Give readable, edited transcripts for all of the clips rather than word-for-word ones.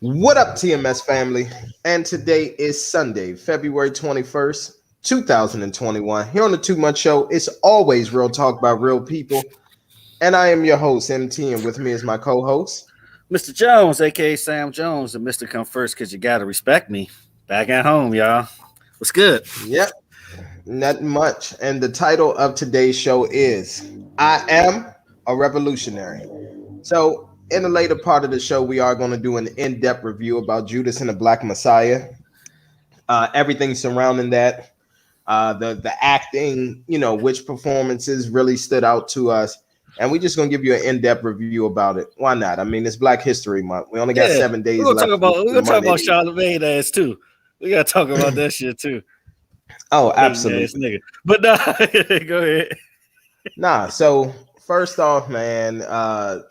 What up, TMS family? And today is Sunday, February 21st, 2021. Here on the 2 Month Show, it's always real talk by real people. And I am your host, MT, and with me is my co-host, Mr. Jones, aka Sam Jones, and Mr. Come First because you gotta respect me. Back at home, y'all. What's good? Yep, not much. And the title of today's show is I Am a Revolutionary. So, in the later part of the show, we are going to do an in-depth review about Judas and the Black Messiah, everything surrounding that, the acting, which performances really stood out to us, and we're just gonna give you an in-depth review about it. Why not? I mean, it's Black History Month. We only got Yeah, 7 days we're gonna talk left about for we're the gonna talk Monday. about Charlamagne ass too. We gotta talk about that shit too. Oh, Hating ass absolutely. nigga. But nah, go ahead. Nah. So first off, man.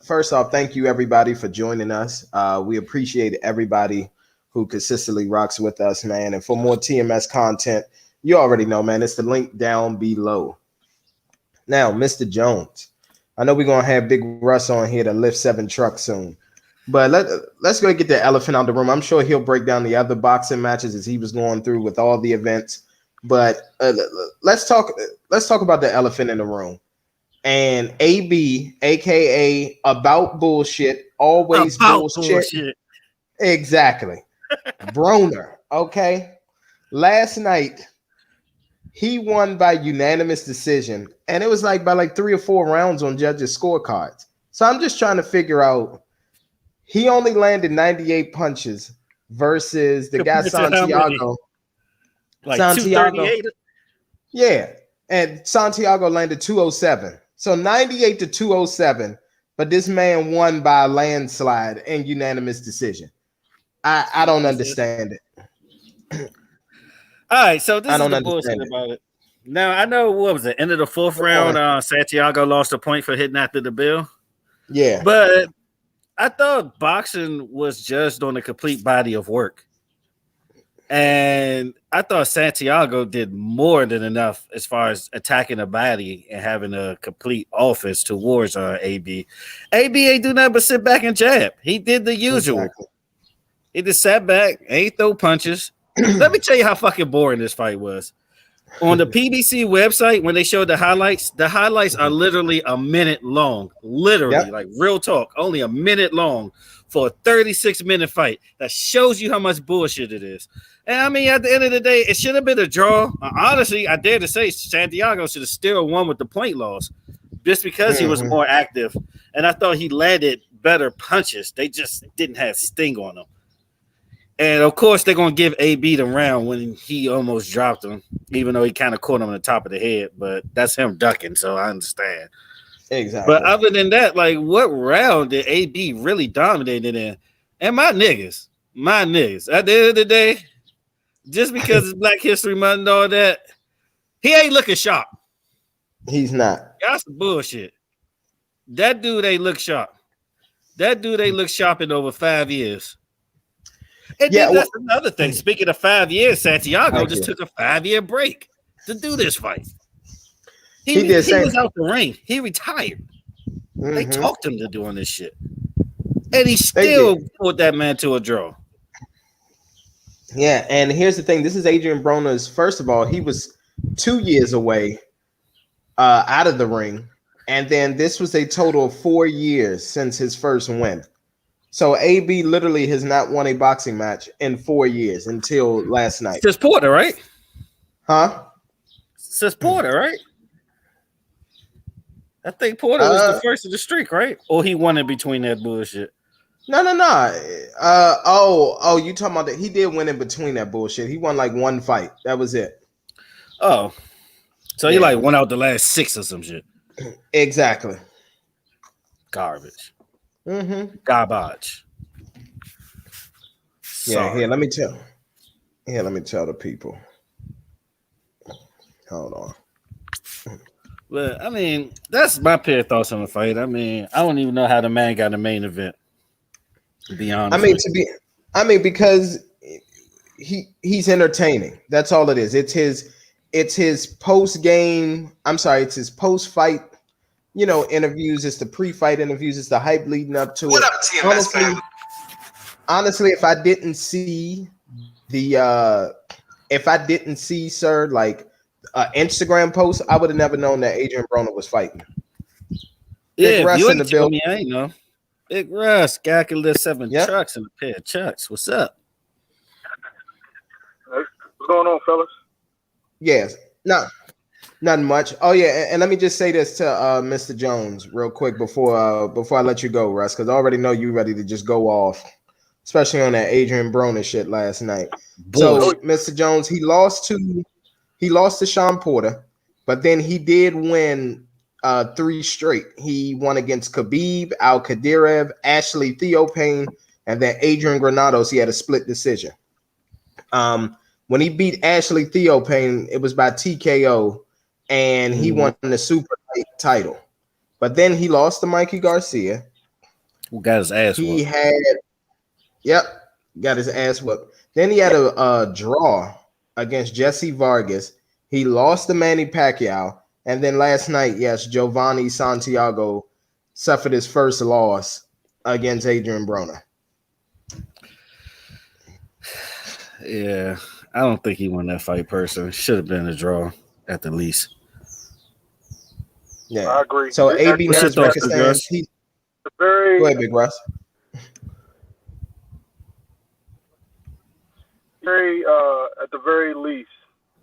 First off, thank you everybody for joining us. We appreciate everybody who consistently rocks with us, man. And for more TMS content, you already know, man. It's the link down below. Now, Mr. Jones, I know we're gonna have Big Russ on here to lift 7 trucks soon, but let's go get the elephant out of the room. I'm sure he'll break down the other boxing matches as he was going through with all the events. But let's talk. Let's talk about the elephant in the room. And AB, aka about bullshit, always About bullshit. bullshit. Exactly, Broner. Okay, last night he won by unanimous decision, and it was like by like 3 or 4 rounds on judges' scorecards. So I'm just trying to figure out. He only landed 98 punches versus the guy Compared to how many? Santiago. Like Santiago, 238? yeah, and Santiago landed 207. So 98 to 207, but this man won by a landslide and unanimous decision. I don't understand it. All right, so I this is don't the bullshit understand it. about it. Now I know what was it? End of the fourth round, Santiago lost a point for hitting after the bill. Yeah, But I thought boxing was judged on a complete body of work. And I thought Santiago did more than enough as far as attacking the body and having a complete offense towards AB. AB ain't do nothing but sit back and jab. He did the usual. exactly. He just sat back, ain't throw punches. Let me tell you how fucking boring this fight was. On the PBC website, when they showed the highlights are literally a minute long. Literally, Yep. like real talk, only a minute long for a 36-minute fight. That shows you how much bullshit it is. And I mean, at the end of the day, it should have been a draw. Honestly, I dare to say Santiago should have still won with the point loss just because he was Mhm. more active. And I thought he landed better punches. They just didn't have sting on them. And of course, they're gonna give AB the round when he almost dropped him, even though he kind of caught him on the top of the head. But that's him ducking, so I understand. But Exactly. other than that, like, what round did AB really dominate it in? And my niggas. At the end of the day, just because it's Black History Month and all that, he ain't looking sharp. He's not. That's some bullshit. That dude ain't look sharp. That dude ain't look sharp in over 5 years. And Yeah. then that's another thing. Speaking of 5 years, Santiago Thank just you. took a 5-year break to do this fight. He did He same. was out the ring. He retired. They Mhm. talked him to doing this shit. And he They still did. pulled that man to a draw. Yeah, and here's the thing. This is Adrian Broner's. First of all, he was 2 years away out of the ring, and then this was a total of 4 years since his first win. So AB literally has not won a boxing match in 4 years until last night. Says Porter, right? Huh? Says Porter, right? I think Porter was the Uh, first of the streak, right? Or he won in between that bullshit. no. Oh, you talking about that? He did win in between that bullshit. He won like one fight. That was it. Oh, so he Yeah, like won out the last 6 or some shit. exactly. Garbage. Mm-hmm. Garbage. Yeah, Sorry. let me tell. Here, let me tell the people. Hold on. But I mean, that's my pair of thoughts on the fight. I mean, I don't even know how the man got the main event. To be I honest mean, with you. because he's entertaining. That's all it is. It's his post game. I'm sorry, it's his post fight. Interviews. It's the pre fight interviews. It's the hype leading up to What it. up, TMS Honestly, family? honestly, if I didn't see, sir, like Instagram post, I would have never known that Adrian Broner was fighting. Big Yeah, if Russ you in the ain't tell build. me, I ain't know. Big Russ, guy can lift 7 Yep. trucks and a pair of chucks. What's up? Hey, what's going on, fellas? Yes. No, nothing much. Oh yeah, and let me just say this to Mr. Jones real quick before I let you go, Russ, because I already know you ready to just go off, especially on that Adrian Broner shit last night. Oh, So, Bullshit. Mr. Jones, he lost to Sean Porter, but then he did win 3 straight. He won against Khabib, Al Khadirev, Ashley Theophane, and then Adrian Granados. He had a split decision. When he beat Ashley Theophane, it was by TKO, and he Mm-hmm. won the super light title. But then he lost to Mikey Garcia. Who got his ass He whooped? had, yep, got his ass whooped. Then he had a draw against Jesse Vargas. He lost to Manny Pacquiao. And then last night, yes, Giovanni Santiago suffered his first loss against Adrian Broner. Yeah, I don't think he won that fight personally. Should have been a draw at the least. Yeah. I agree. So AB What's your thoughts, Big Nazbekistan, Russ? he go Very, ahead, Big Russ. very, at the very least,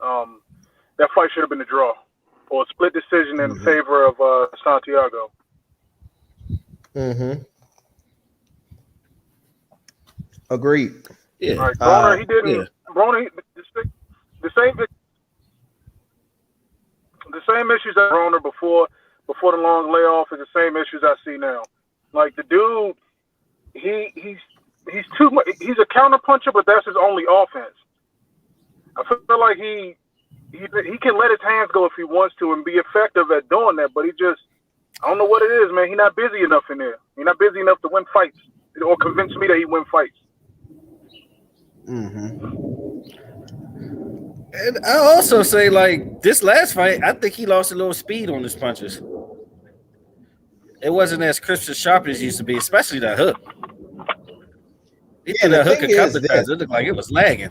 um, that fight should have been a draw or a split decision in Mm-hmm. favor of Santiago. Mm-hmm. Agreed. Yeah, All right, Uh, Broner, he yeah. didn't. Broner, the same, the same issues that Broner before the long layoff is the same issues I see now. Like the dude, he's too much. He's a counter puncher, but that's his only offense. I feel like he can let his hands go if he wants to and be effective at doing that, but I don't know what it is, man. He's not busy enough in there. He's not busy enough to win fights or convince me that he win fights. mm-hmm. And I also say, like, this last fight, I think he lost a little speed on his punches. It wasn't as crisp and sharp as it used to be, especially that hook. He Yeah, threw and the that hook thing a couple is of this. times. It looked like it was lagging.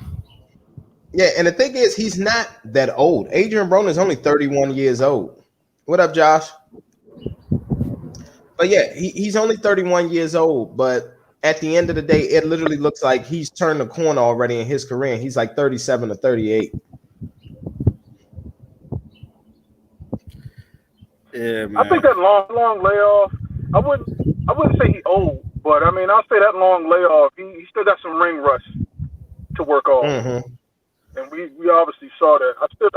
Yeah, and the thing is, he's not that old. Adrian Broner is only 31 years old. What up, Josh? But yeah, he's only 31 years old. But at the end of the day, it literally looks like he's turned the corner already in his career. He's like 37 or 38. Yeah, I think man. that long layoff. I wouldn't say he old, but I mean I'll say that long layoff. He still got some ring rust to work off, Mm-hmm. and we obviously saw that. I still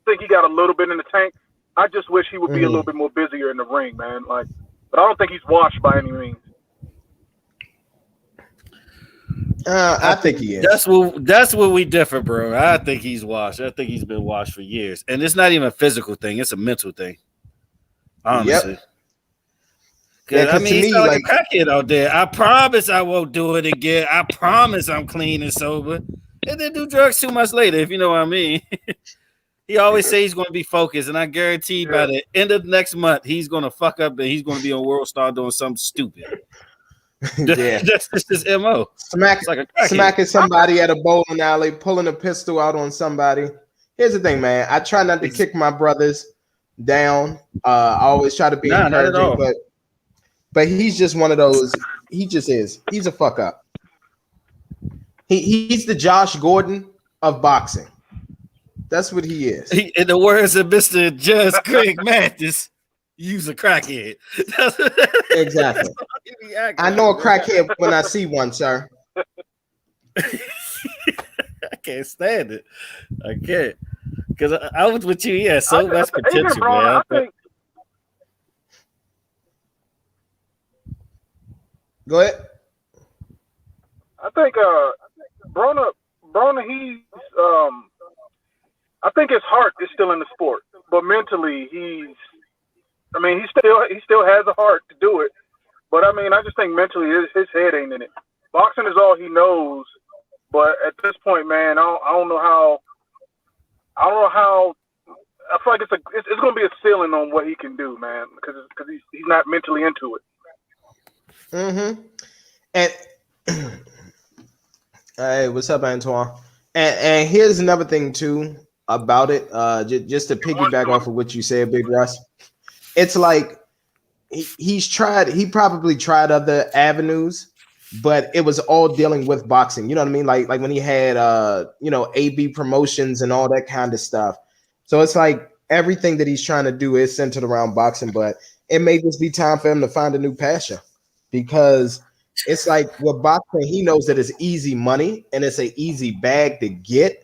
think he got a little bit in the tank. I just wish he would be a little Mm-hmm. bit more busier in the ring, man. Like, but I don't think he's washed by any means. I I think think he is. that's where we differ, bro. I think he's washed. I think he's been washed for years, and it's not even a physical thing; it's a mental thing. Honestly, Yep. Yeah, because I because mean, to he me, sound like a like, crackhead out there. I promise I won't do it again. I promise I'm clean and sober, and then do drugs 2 months later, if you know what I mean. He always say he's going to be focused, and I guarantee by Yeah, the end of next month he's going to fuck up and he's going to be on World Star doing something stupid. yeah, That's just his mo. smack It's like a crackhead. smacking somebody at a bowling alley, pulling a pistol out on somebody. Here's the thing, man. I try not to kick my brothers down. I always try to be Nah, not at encouraging, all. but he's just one of those. He just is. He's a fuck up. He's the Josh Gordon of boxing. That's what he is. In the words of Mr. Judge Craig Mathis, use a crackhead. That's Exactly. all he be acting I know a like, bro. crackhead when I see one, sir. I can't stand it. I can't. Because I was with you. He has I, so much Adrian potential, Broner. man. Go ahead. I think Broner, he's I think his heart is still in the sport, but mentally I mean, he still has a heart to do it, but I mean, I just think mentally his head ain't in it. Boxing is all he knows, but at this point, man, I don't know how. I don't know how. I feel like it's going to be a ceiling on what he can do, man, because he's not mentally into it. Mm-hmm. And Hey, what's up, Antoine? And here's another thing too about it. Just to piggyback off of what you said, Big Russ. It's like he's tried. He probably tried other avenues, but it was all dealing with boxing. You know what I mean? Like when he had AB promotions and all that kind of stuff. So it's like everything that he's trying to do is centered around boxing, but it may just be time for him to find a new passion because it's like with boxing, he knows that it's easy money and it's an easy bag to get,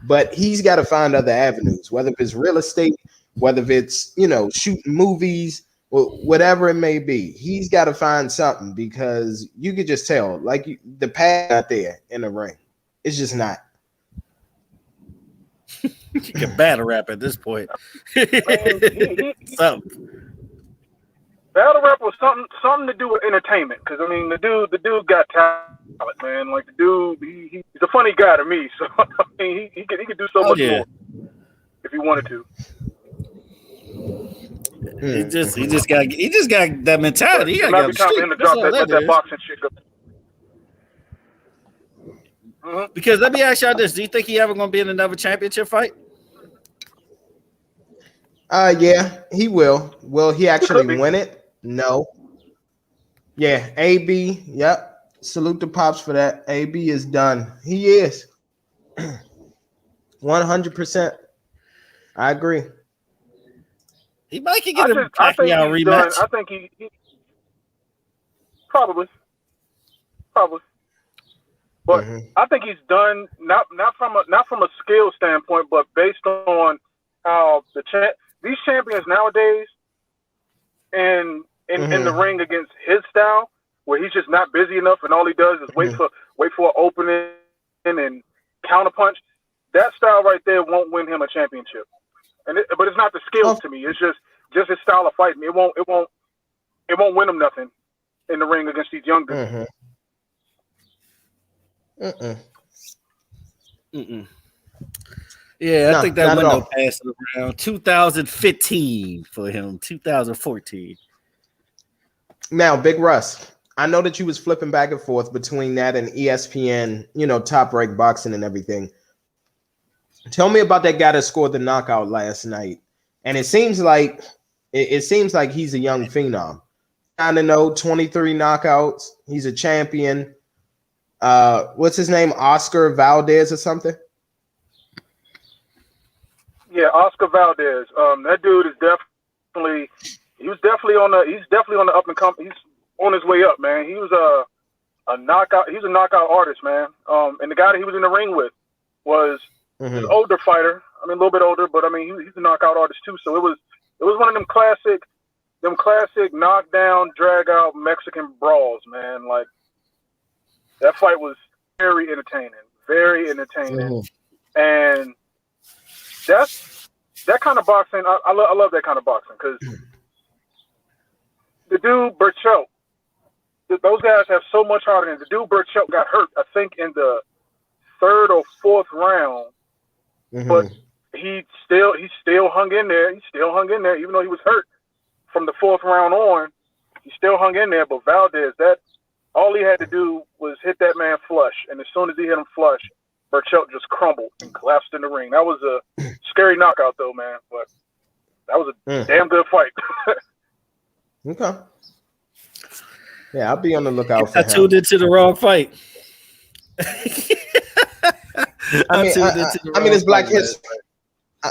but he's got to find other avenues, whether it's real estate, whether it's shooting movies, whatever it may be. He's got to find something because you could just tell, like the path not there in the ring. It's just not. You can battle rap at this point. Man, Something. battle rap was something to do with entertainment. Because I mean, the dude got talent, man. Like the dude, he's a funny guy to me. So I mean, he could do so much more if he wanted to. He just got that mentality. He got might be time for him to drop that boxing shit. Mm-hmm. Because let me ask y'all this: do you think he ever gonna be in another championship fight? Yeah, he will. Will he actually win it? No. Yeah, AB. Yep. Salute the pops for that. AB is done. He is. 100%. I agree. He might get a Pacquiao rematch. Done. I think he probably. But I think he's done not from a skill standpoint, but based on how these champions nowadays in the ring against his style, where he's just not busy enough and all he does is wait for an opening and counterpunch. That style right there won't win him a championship. But it's not the skills to me. It's just his style of fighting. It won't win him nothing in the ring against these young dudes. Yeah, I think that window passed around 2015 for him. 2014. Now, Big Russ, I know that you was flipping back and forth between that and ESPN, Top Rank Boxing and everything. Tell me about that guy that scored the knockout last night. And it seems like he's a young phenom. 9-0, 23 knockouts. He's a champion. What's his name? Oscar Valdez or something? Yeah, Oscar Valdez. That dude is definitely on the up and coming. He's on his way up, man. He was a knockout. He's a knockout artist, man. And the guy that he was in the ring with was an older fighter. I mean, a little bit older, but I mean, he's a knockout artist too. So it was one of them classic knockdown, drag out Mexican brawls, man. Like that fight was very entertaining, and that kind of boxing. I love that kind of boxing because the dude Burchell, those guys have so much heart in it. The dude Burchell got hurt, I think, in the third or fourth round, but he still hung in there. He still hung in there, even though he was hurt from the fourth round on. He still hung in there. But Valdez, all he had to do was hit that man flush, and as soon as he hit him flush, Burchell just crumbled and collapsed in the ring. That was a scary knockout, though, man. But that was a damn good fight. Okay. Yeah, I'll be on the lookout for him. I tuned into the wrong fight. I mean, it's Black History.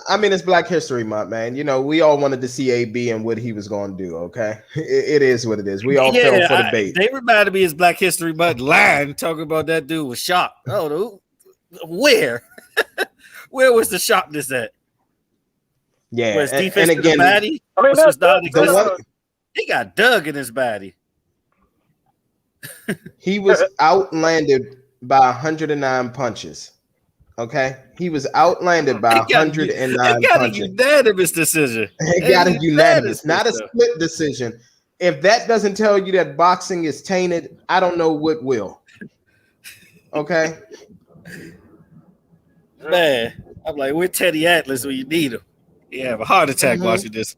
I mean, it's Black History Month, man. We all wanted to see AB and what he was going to do. Okay, it is what it is. We all fell for the bait. They reminded me of Black History Month line talking about that dude was shocked. Oh, dude, where? Where was the shockness at? Yeah, was defense and again, body? I mean, he got dug in his body. He was outlanded by 109 punches. Okay, he was outlanded by 109 punches. Got a unanimous decision. It got a unanimous, not a split decision. If that doesn't tell you that boxing is tainted, I don't know what will. Okay, man, I'm like, we're Teddy Atlas when you need him. You have a heart attack watching this.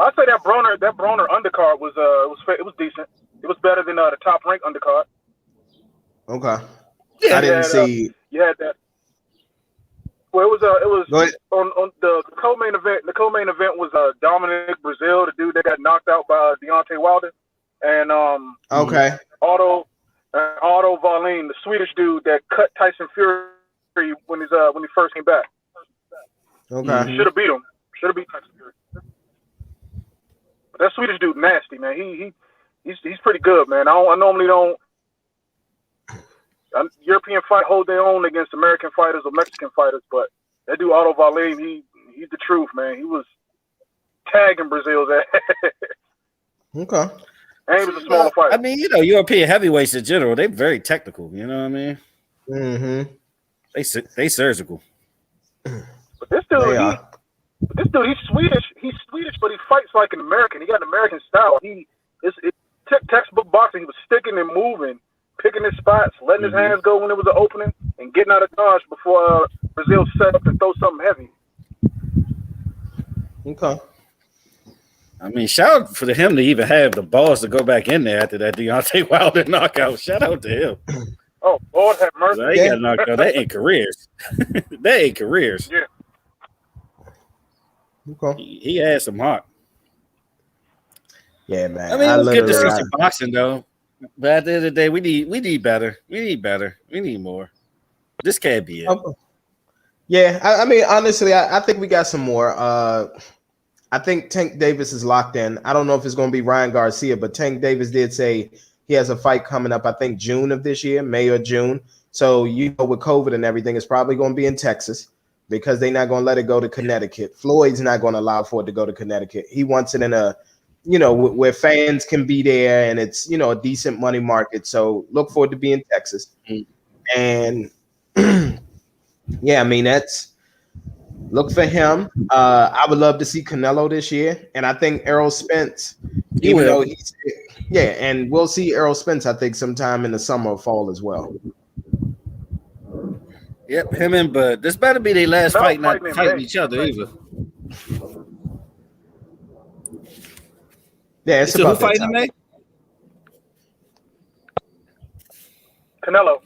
I'd say that Broner undercard was decent. It was better than the top rank undercard. Okay. Yeah. I didn't see. You had that. Well, it was Go ahead. on the co-main event. The co-main event was Dominic Brazil, the dude that got knocked out by Deontay Wilder, and Okay. Otto Wallin, the Swedish dude that cut Tyson Fury when he first came back. Okay. Should have beat him. Should have beat Tyson Fury. But that Swedish dude nasty, man. He's pretty good, man. I normally don't. European fight hold their own against American fighters or Mexican fighters, but that dude Otto Wallin, he's the truth, man. He was tagging Brazil's ass. Okay. And he was a smaller fighter. I mean, European heavyweights in general, they're very technical. You know what I mean? Mm-hmm. They surgical. But this dude, he's Swedish. He's Swedish, but he fights like an American. He got an American style. It's textbook boxing. He was sticking and moving, picking his spots, letting his hands go when it was an opening, and getting out of dodge before Brazil set up and throw something heavy. Okay. I mean, shout out for him to even have the balls to go back in there after that Deontay Wilder knockout. Shout out to him. Oh, Lord have mercy. He got knocked out. That ain't careers. That ain't careers. Yeah. Okay. He had some heart. Yeah, man. I mean, it was good to see some boxing though. But at the end of the day, we need better. We need more. This can't be it. Yeah, I mean, honestly, I think we got some more. I think Tank Davis is locked in. I don't know if it's going to be Ryan Garcia, but Tank Davis did say he has a fight coming up, I think June of this year, May or June. So, with COVID and everything, it's probably going to be in Texas because they're not going to let it go to Connecticut. Floyd's not going to allow for it to go to Connecticut. He wants it in a, where fans can be there and it's, a decent money market. So look forward to being in Texas. And yeah, I mean, look for him. I would love to see Canelo this year. And I think Errol Spence, and we'll see Errol Spence, I think, sometime in the summer or fall as well. Yep, him and Bud. This better be their last fight, not fighting each other either. Yeah, it's about who fighting in May? Canelo.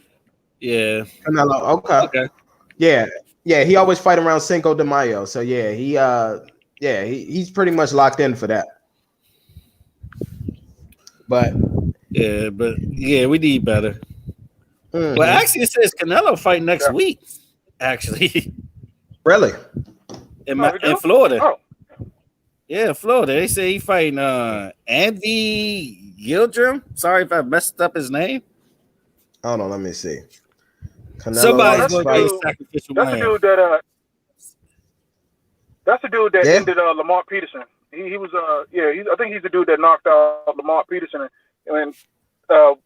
Yeah. Canelo. Okay. Yeah. Yeah, he always fight around Cinco de Mayo. So yeah, he's pretty much locked in for that. But we need better. Mm-hmm. Well, actually, it says Canelo fight next week. Actually, really? In Florida. Oh. Yeah, Florida. They say he fighting Andy Yildirim. Sorry if I messed up his name. Hold on, let me see. Canelo. Somebody's going to be sacrificial. That's the dude that ended Lamar Peterson. He was I think he's the dude that knocked out Lamar Peterson and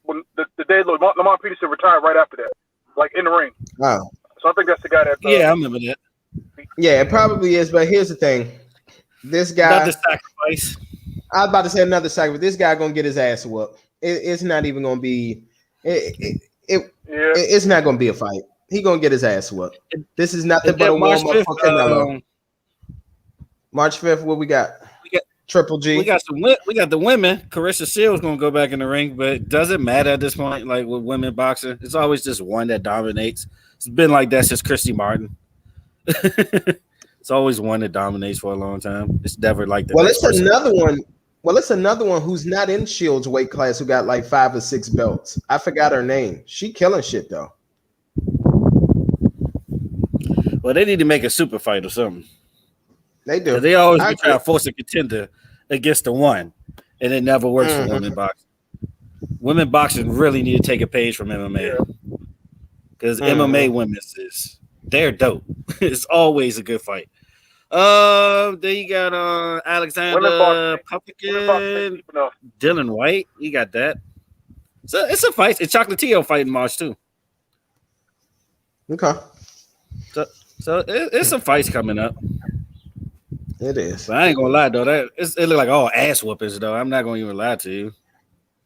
when the day Lamar Peterson retired right after that, like in the ring. Wow. So I think that's the guy that. I remember that. Yeah, it probably is. But here's the thing: this guy. Another sacrifice. I was about to say another sacrifice. This guy gonna get his ass whooped. It's not even gonna be. It's not gonna be a fight. He gonna get his ass whooped. This is nothing but a warm up for Canelo. March 5th. What we got? Triple G. We got the women. Carissa Shields gonna go back in the ring, but it doesn't matter at this point. Like with women boxing, it's always just one that dominates. It's been like that since Christy Martin. It's always one that dominates for a long time. It's never like that. Well, it's another one. Well, it's another one who's not in Shields weight class who got like 5 or 6 belts. I forgot her name. She killing shit though. Well, they need to make a super fight or something. They do. They always be trying to force a contender against the one, and it never works for women boxing. Women boxing really need to take a page from MMA because MMA women's they're dope. It's always a good fight. Then you got Alexander Pumpkin, Dylan White. You got that. So it's a fight. It's Chocolatito fighting March too. Okay. So it's some fights coming up. It is. But I ain't gonna lie though. It look like all ass whoopers though. I'm not gonna even lie to you.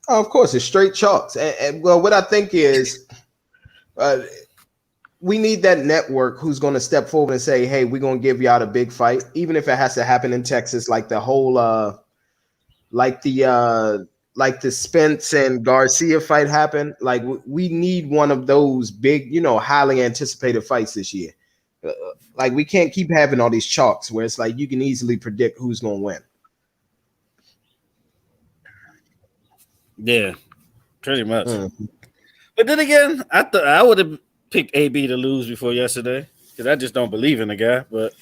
Oh, of course, it's straight chalks. And well, what I think is, we need that network who's going to step forward and say, "Hey, we're going to give y'all a big fight, even if it has to happen in Texas, like the whole, like the Spence and Garcia fight happened, like we need one of those big, highly anticipated fights this year. Like we can't keep having all these chalks where it's like you can easily predict who's going to win. Yeah, pretty much. But then again, I thought I would have picked AB to lose before yesterday because I just don't believe in the guy. But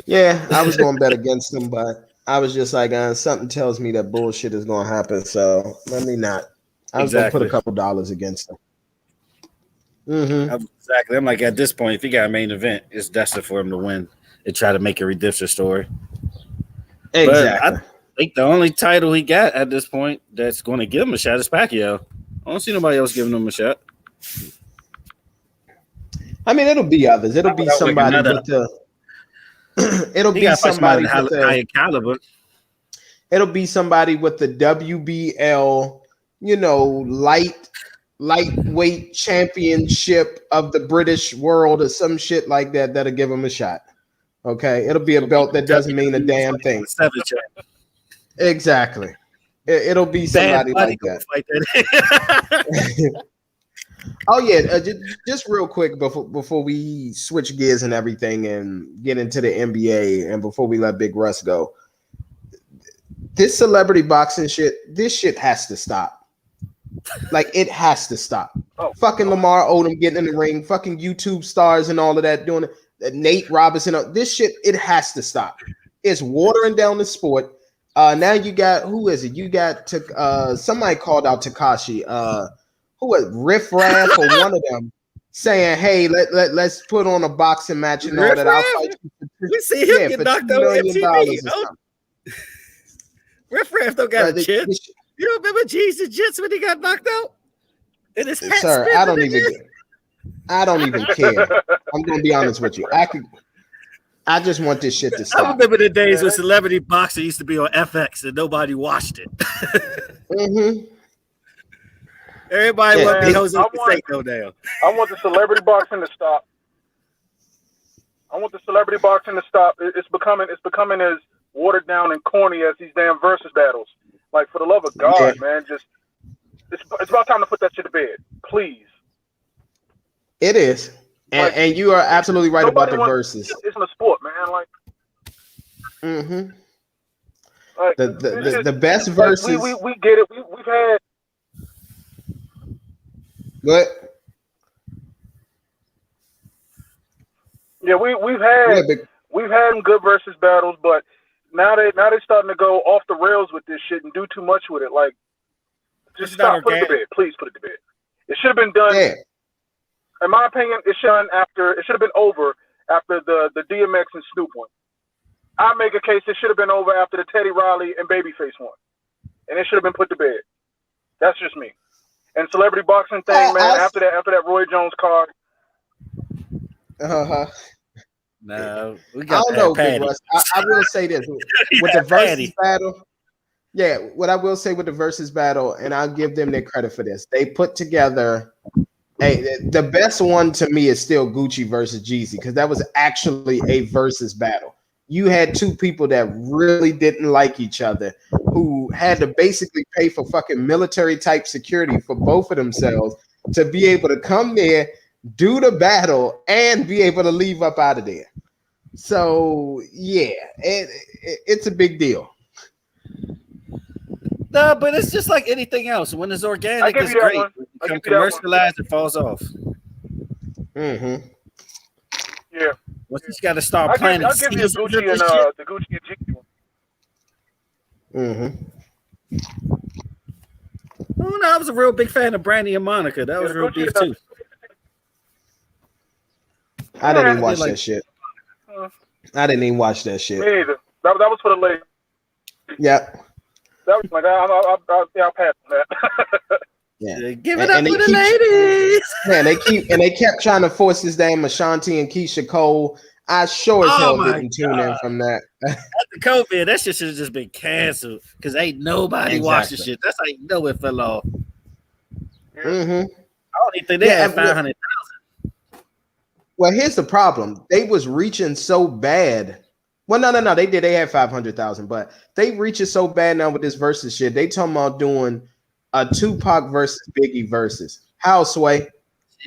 yeah, I was going to bet against him, but I was just like, something tells me that bullshit is going to happen. So let me not. I was going to put a couple dollars against him. Exactly. I'm like, at this point, if he got a main event, it's destined for him to win and try to make a redemption story. Exactly. But I think the only title he got at this point that's going to give him a shot is Pacquiao. I don't see nobody else giving him a shot. I mean, it'll be others. It'll be somebody with the. It'll be somebody with the higher caliber. It'll be somebody with the WBL, lightweight championship of the British world or some shit like that. That'll give him a shot. Okay, it'll be a belt that doesn't mean a damn thing. Exactly. It'll be somebody like that. Oh yeah, just real quick before we switch gears and everything and get into the NBA and before we let Big Russ go, this celebrity boxing shit, this shit has to stop. Like it has to stop. Fucking Lamar Odom getting in the ring, fucking YouTube stars and all of that doing it. Nate Robinson, this shit, it has to stop. It's watering down the sport. Now you got, who is it? You got somebody called out Takashi. Who was Riff Raff or one of them saying, "Hey, let's put on a boxing match and all that." I'll fight you we see him get knocked out on MTV. Riff Raff don't got a chip. You don't remember Jesus Jits when he got knocked out? And his hat sir, I don't even care. I'm gonna be honest with you. I just want this shit to stop. I remember the days when celebrity boxing used to be on FX and nobody watched it. Everybody want to be Jose Canseco now. I want the celebrity boxing to stop. It's becoming as watered down and corny as these damn versus battles. Like, for the love of God, man, it's about time to put that shit to bed, please. It is, and you are absolutely right about the verses. It's in a sport, man. Like, the best verses. We get it. We've had. What? Yeah, we've had some good versus battles, but now they're starting to go off the rails with this shit and do too much with it. Like, just stop. Put it to bed. Please put it to bed. It should have been done. Yeah. In my opinion, it should have been over after the DMX and Snoop one. I make a case it should have been over after the Teddy Riley and Babyface one, and it should have been put to bed. That's just me. And celebrity boxing thing, man. After that Roy Jones card. No, we got I don't know, Big Russ. I will say this with the versus battle. Yeah, what I will say with the versus battle, and I'll give them their credit for this. They put together. Hey, the best one to me is still Gucci versus Jeezy because that was actually a versus battle. You had two people that really didn't like each other, who had to basically pay for fucking military type security for both of themselves to be able to come there, do the battle, and be able to leave up out of there. So yeah, it's a big deal. No, but it's just like anything else. When it's organic, it's great. When it becomes commercialized, it falls off. Yeah. Once you got to start planning. I'll give you the Gucci and Jeezy one. Oh no, I was a real big fan of Brandy and Monica. That was real big too. I didn't even watch that shit. I didn't even watch that shit. Me either. That was for the ladies. Yep. That was like I'll pass that. Yeah. Give it up for the ladies. Man, they kept trying to force this damn Ashanti and Keisha Cole. I sure as hell didn't tune in from that. After COVID, that shit should have just been canceled because ain't nobody watching shit. That's how you know it fell off. I don't even think they had 500,000. Well, here's the problem. They was reaching so bad. Well, no. They did. They had 500,000, but they reach it so bad now with this versus shit. They talking about doing a Tupac versus Biggie versus. How, Sway?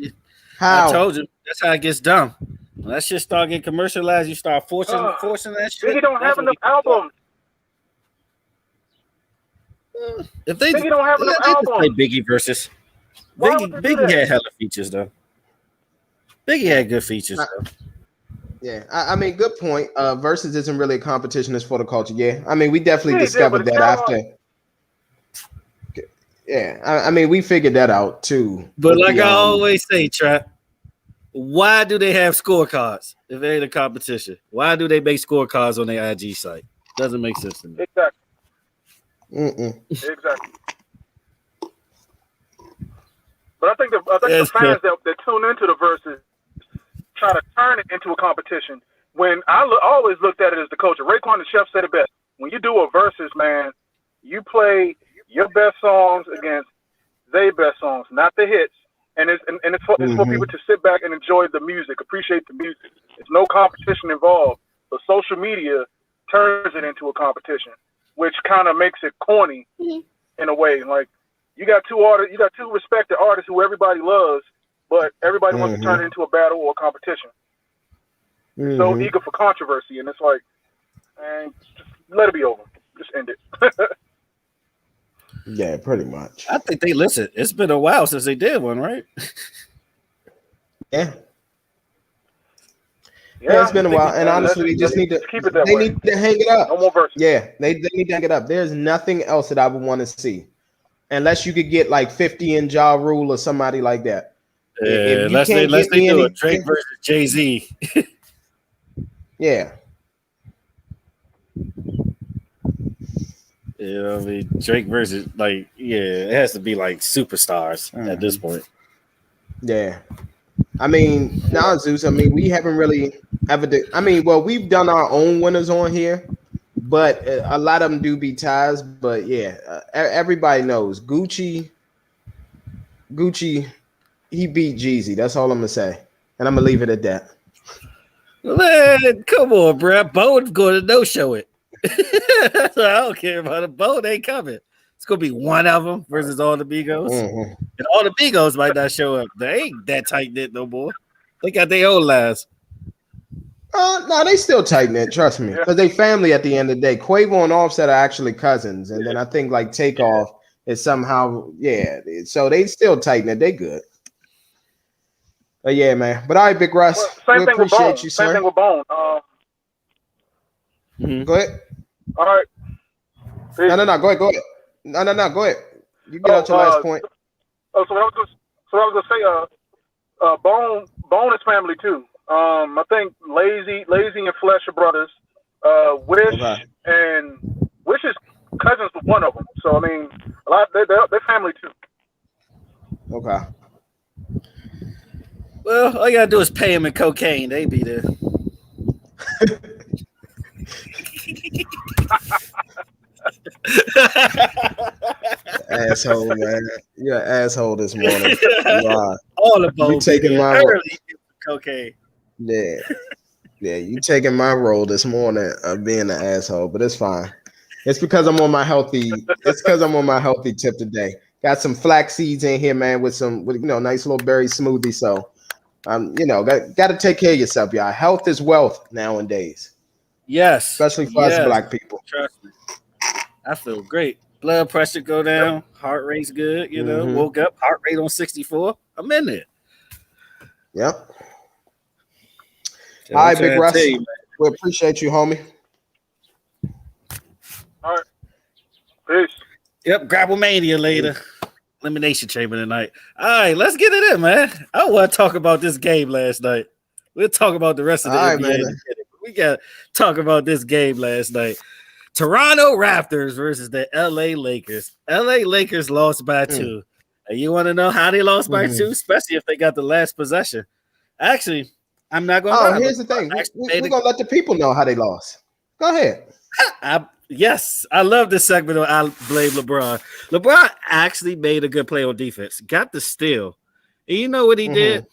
I How? told you that's how it gets dumb. When that shit start getting commercialized, you start forcing that shit. Biggie don't have enough albums. If they Biggie don't have enough just play albums. Biggie versus Why would they do Biggie that? had hella features though. Biggie had good features though. Yeah, I mean, good point. Versus isn't really a competition; it's for the culture. Yeah, I mean, we definitely Yeah, but discovered it's that catalog. after. Yeah, I mean, we figured that out too. But With like the I always say, Trap, why do they have scorecards if it ain't a competition? Why do they make scorecards on their IG site? Doesn't make sense to me. Exactly. Exactly. But I think the fans that tune into the verses try to turn it into a competition. When I always looked at it as the culture. Raekwon the Chef said it best. When you do a versus, man, you play your best songs against their best songs, not the hits. And it's for people to sit back and enjoy the music, appreciate the music. There's no competition involved. But social media turns it into a competition, which kind of makes it corny in a way. Like you got two respected artists who everybody loves, but everybody wants to turn it into a battle or a competition. So eager for controversy, and it's like, man, just let it be over. Just end it. Yeah, pretty much. I think they listen. It's been a while since they did one, right? Yeah, it's been a while, and honestly, they just need to keep it that they way. need to hang it up. No more verses. Yeah, they need to hang it up. There's nothing else that I would want to see, unless you could get like 50 in Ja Rule or somebody like that. If you Unless can't they get me do any, a Drake versus Jay-Z. yeah. You know what I mean? Drake versus it has to be like superstars at this point. Yeah. I mean, now Zeus, I mean, we haven't really ever we've done our own winners on here, but a lot of them do be ties. But yeah, everybody knows Gucci, he beat Jeezy. That's all I'm gonna say. And I'm gonna leave it at that. Man, come on, bro. Bone's going to no-show it. So I don't care about it. Bone ain't coming. It's gonna be one of them versus all the Migos, and all the Migos might not show up. They ain't that tight knit no more. They got their own lives. No, they still tight knit. Trust me, because they family at the end of the day. Quavo and Offset are actually cousins, and then I think like Takeoff is somehow So they still tight knit. They good. But yeah, man. But all right, Big Russ, we appreciate you, sir. Same thing with Bone. Go ahead. All right. Peace. No. Go ahead. No. Go ahead. You get out your last point. So I was gonna say, Bone is family too. I think Lazy and Flesh are brothers. Wish and Wish is cousins with one of them. So I mean, a lot they're family too. Okay. Well, all you gotta do is pay him in cocaine. They be there. Asshole, man. You're an asshole this morning. You are. All the both. You taking my cocaine. Yeah. You taking my role this morning of being an asshole, but it's fine. It's because I'm on my healthy. It's because I'm on my healthy tip today. Got some flax seeds in here, man, with nice little berry smoothie. So, got to take care of yourself, y'all. Health is wealth nowadays. Yes, especially for us black people. Trust me, I feel great. Blood pressure go down, heart rate's good. Woke up, heart rate on 64. I'm in there. Yep. All right, Big Russ. We appreciate you, homie. All right. Peace. Yep. Grapple Mania later. Elimination Chamber tonight. All right, let's get it in, man. I want to talk about this game last night. We'll talk about the rest of the NBA. Man. We got to talk about this game last night. Toronto Raptors versus the LA Lakers. LA Lakers lost by 2. And you want to know how they lost by 2? Especially if they got the last possession. Actually, I'm not going to. Here's the thing. We're going to let the people know how they lost. Go ahead. Yes, I love this segment of I Blame LeBron. LeBron actually made a good play on defense. Got the steal. And you know what he did?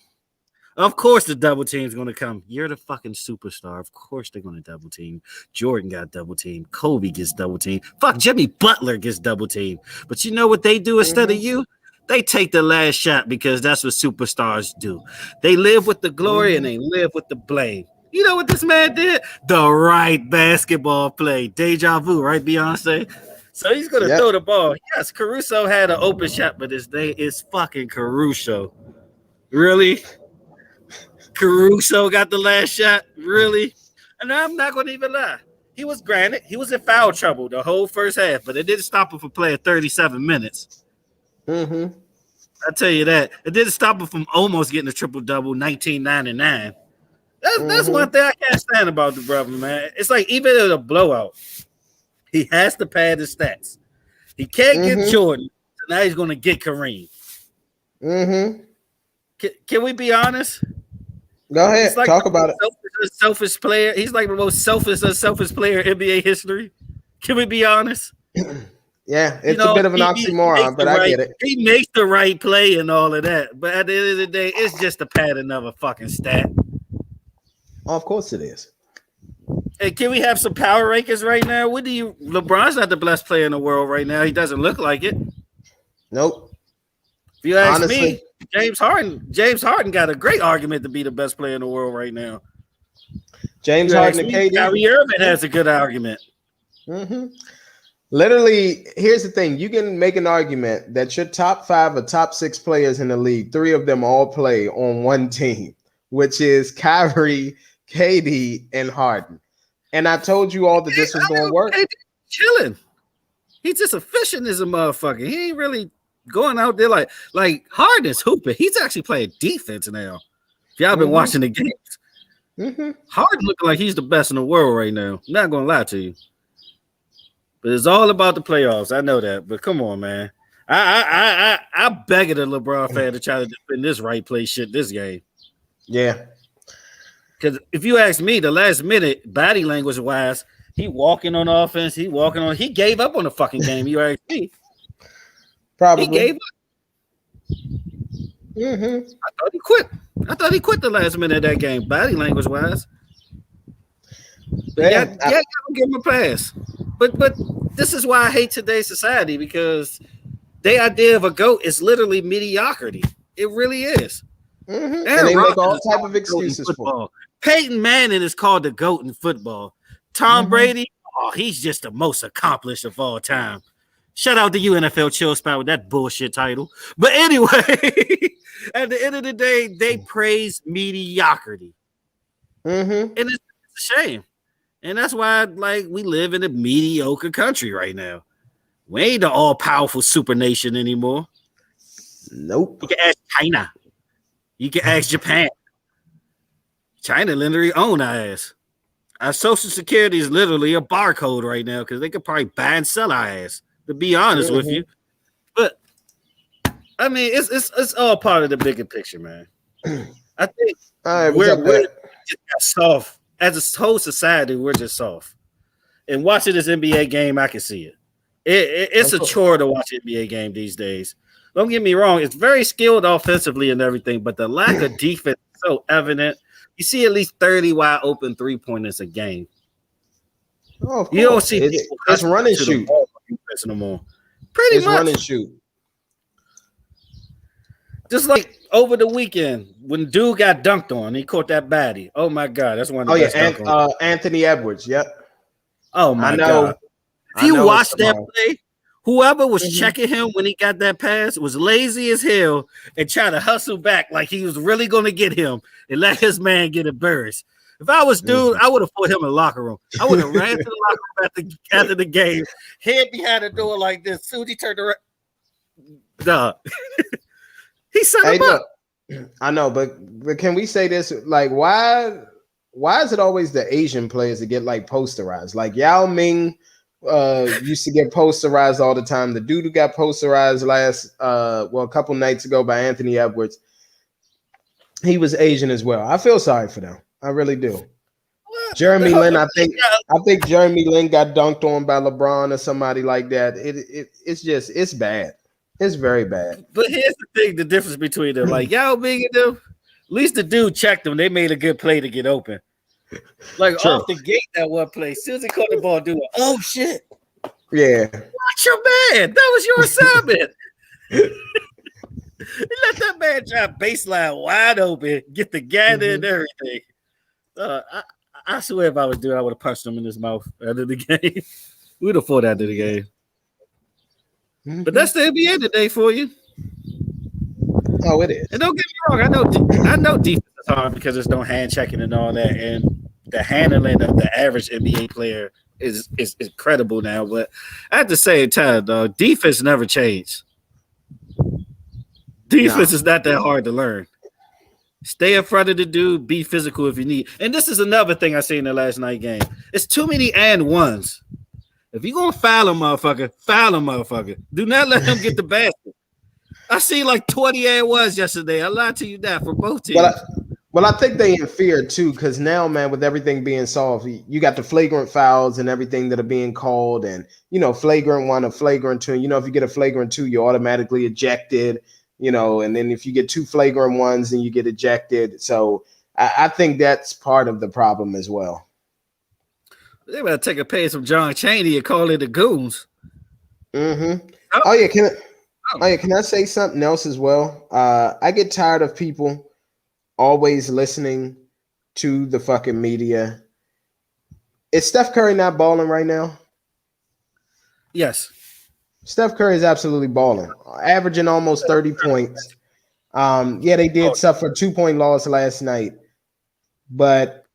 Of course, the double team's going to come. You're the fucking superstar. Of course, they're going to double team. Jordan got double team. Kobe gets double team. Fuck, Jimmy Butler gets double team. But you know what they do instead of you? They take the last shot because that's what superstars do. They live with the glory and they live with the blame. You know what this man did? The right basketball play. Deja vu, right, Beyonce? So he's going to throw the ball. Yes, Caruso had an open shot, but his name is fucking Caruso. Really? Caruso got the last shot? Really? And I'm not going to even lie. He was in foul trouble the whole first half, but it didn't stop him from playing 37 minutes. I tell you that. It didn't stop him from almost getting a triple-double, 1999. That's one thing I can't stand about the brother, man. It's like even in a blowout, he has to pad his stats. He can't get Jordan, so now he's going to get Kareem. Can we be honest? Go ahead. Like talk about it. Selfish player. He's like the most selfish player in NBA history. Can we be honest? Yeah, it's a bit of an oxymoron, but I get it. He makes the right play and all of that. But at the end of the day, it's just to pad another fucking stat. Oh, of course it is. Hey, can we have some power rankings right now? LeBron's not the best player in the world right now. He doesn't look like it. Nope. If you ask me, James Harden got a great argument to be the best player in the world right now. James Harden and KD. Kyrie Irving has a good argument. Literally, here's the thing. You can make an argument that your top 5 or top 6 players in the league, 3 of them all play on one team, which is Kyrie, KD, and Harden. And I told you all that this was going to work. Chilling. He's just efficient as a motherfucker. He ain't really going out there like Harden's hooping. He's actually playing defense now. If y'all been watching the games, Harden looking like he's the best in the world right now. I'm not gonna lie to you, but it's all about the playoffs. I know that, but come on, man. I beg a LeBron fan to try to defend this right play shit this game. Yeah, because if you ask me, the last minute body language wise, he walking on offense. He gave up on the fucking game. You ask me. Probably. He gave up. I thought he quit the last minute of that game, body language wise. But gotta give him a pass. But this is why I hate today's society, because their idea of a GOAT is literally mediocrity. It really is. And they make all type of excuses for it. Peyton Manning is called the GOAT in football. Tom Brady, he's just the most accomplished of all time. Shout out to you, NFL Chill Spot, with that bullshit title. But anyway, at the end of the day, they praise mediocrity. And it's a shame. And that's why, we live in a mediocre country right now. We ain't the all-powerful super nation anymore. Nope. You can ask China. You can ask Japan. China literally own our ass. Our Social Security is literally a barcode right now because they could probably buy and sell our ass, to be honest with you. But I mean, it's all part of the bigger picture, man. I think we're just soft as a whole society. We're just soft. And watching this NBA game, I can see it. It's a chore to watch an NBA game these days. Don't get me wrong; it's very skilled offensively and everything, but the lack of defense is so evident. You see at least 30 wide open 3-pointers a game. Oh, you don't see it's run and shoot no more. Pretty much run and shoot. Just like over the weekend when dude got dunked on, he caught that baddie. Oh my god, that's one of the best. Anthony Edwards. Yep. Oh my god. If you watch that play, whoever was checking him when he got that pass was lazy as hell and tried to hustle back like he was really going to get him and let his man get embarrassed. If I was dude, I would have put him in the locker room. I would have ran to the locker room after the game, head behind the door like this. Soon he turned around. Duh. He set him up. I know, but can we say this? Like, why is it always the Asian players that get posterized? Like Yao Ming used to get posterized all the time. The dude who got posterized a couple nights ago by Anthony Edwards, he was Asian as well. I feel sorry for them. I really do. Jeremy Lin, I think Jeremy Lin got dunked on by LeBron or somebody like that. It's bad. It's very bad. But here's the thing: the difference between them, like Yao Ming and them, least the dude checked them. They made a good play to get open. Like True. off the gate, that one play. As soon as he caught the ball, dude, oh shit. Yeah. Watch your man. That was your assignment. He let that man drop baseline wide open, get the gather and everything. I swear if I was doing, I would have punched him in his mouth after the game. We'd have fought after the game. But that's the NBA today for you. Oh, it is. And don't get me wrong, I know defense is hard because there's no hand checking and all that, and the handling of the average NBA player is incredible now. But at the same time, dog, defense never changed. Defense is not that hard to learn. Stay in front of the dude, be physical if you need. And this is another thing I seen in the last night game. It's too many and ones. If you're gonna foul a motherfucker, foul a motherfucker. Do not let him get the basket. I see like 20 and ones yesterday. I lied to you that for both teams. Well, I think they in fear too, because now, man, with everything being solved, you got the flagrant fouls and everything that are being called, and flagrant 1 or flagrant 2. And if you get a flagrant 2, you're automatically ejected. And then if you get 2 flagrant 1s, then you get ejected. So I think that's part of the problem as well. They better take a page from John Chaney and call it the goons. Mm-hmm. Oh yeah, can I say something else as well? I get tired of people always listening to the fucking media. Is Steph Curry not balling right now? Yes. Steph Curry is absolutely balling, averaging almost 30 points. Yeah, they did suffer a 2-point loss last night, but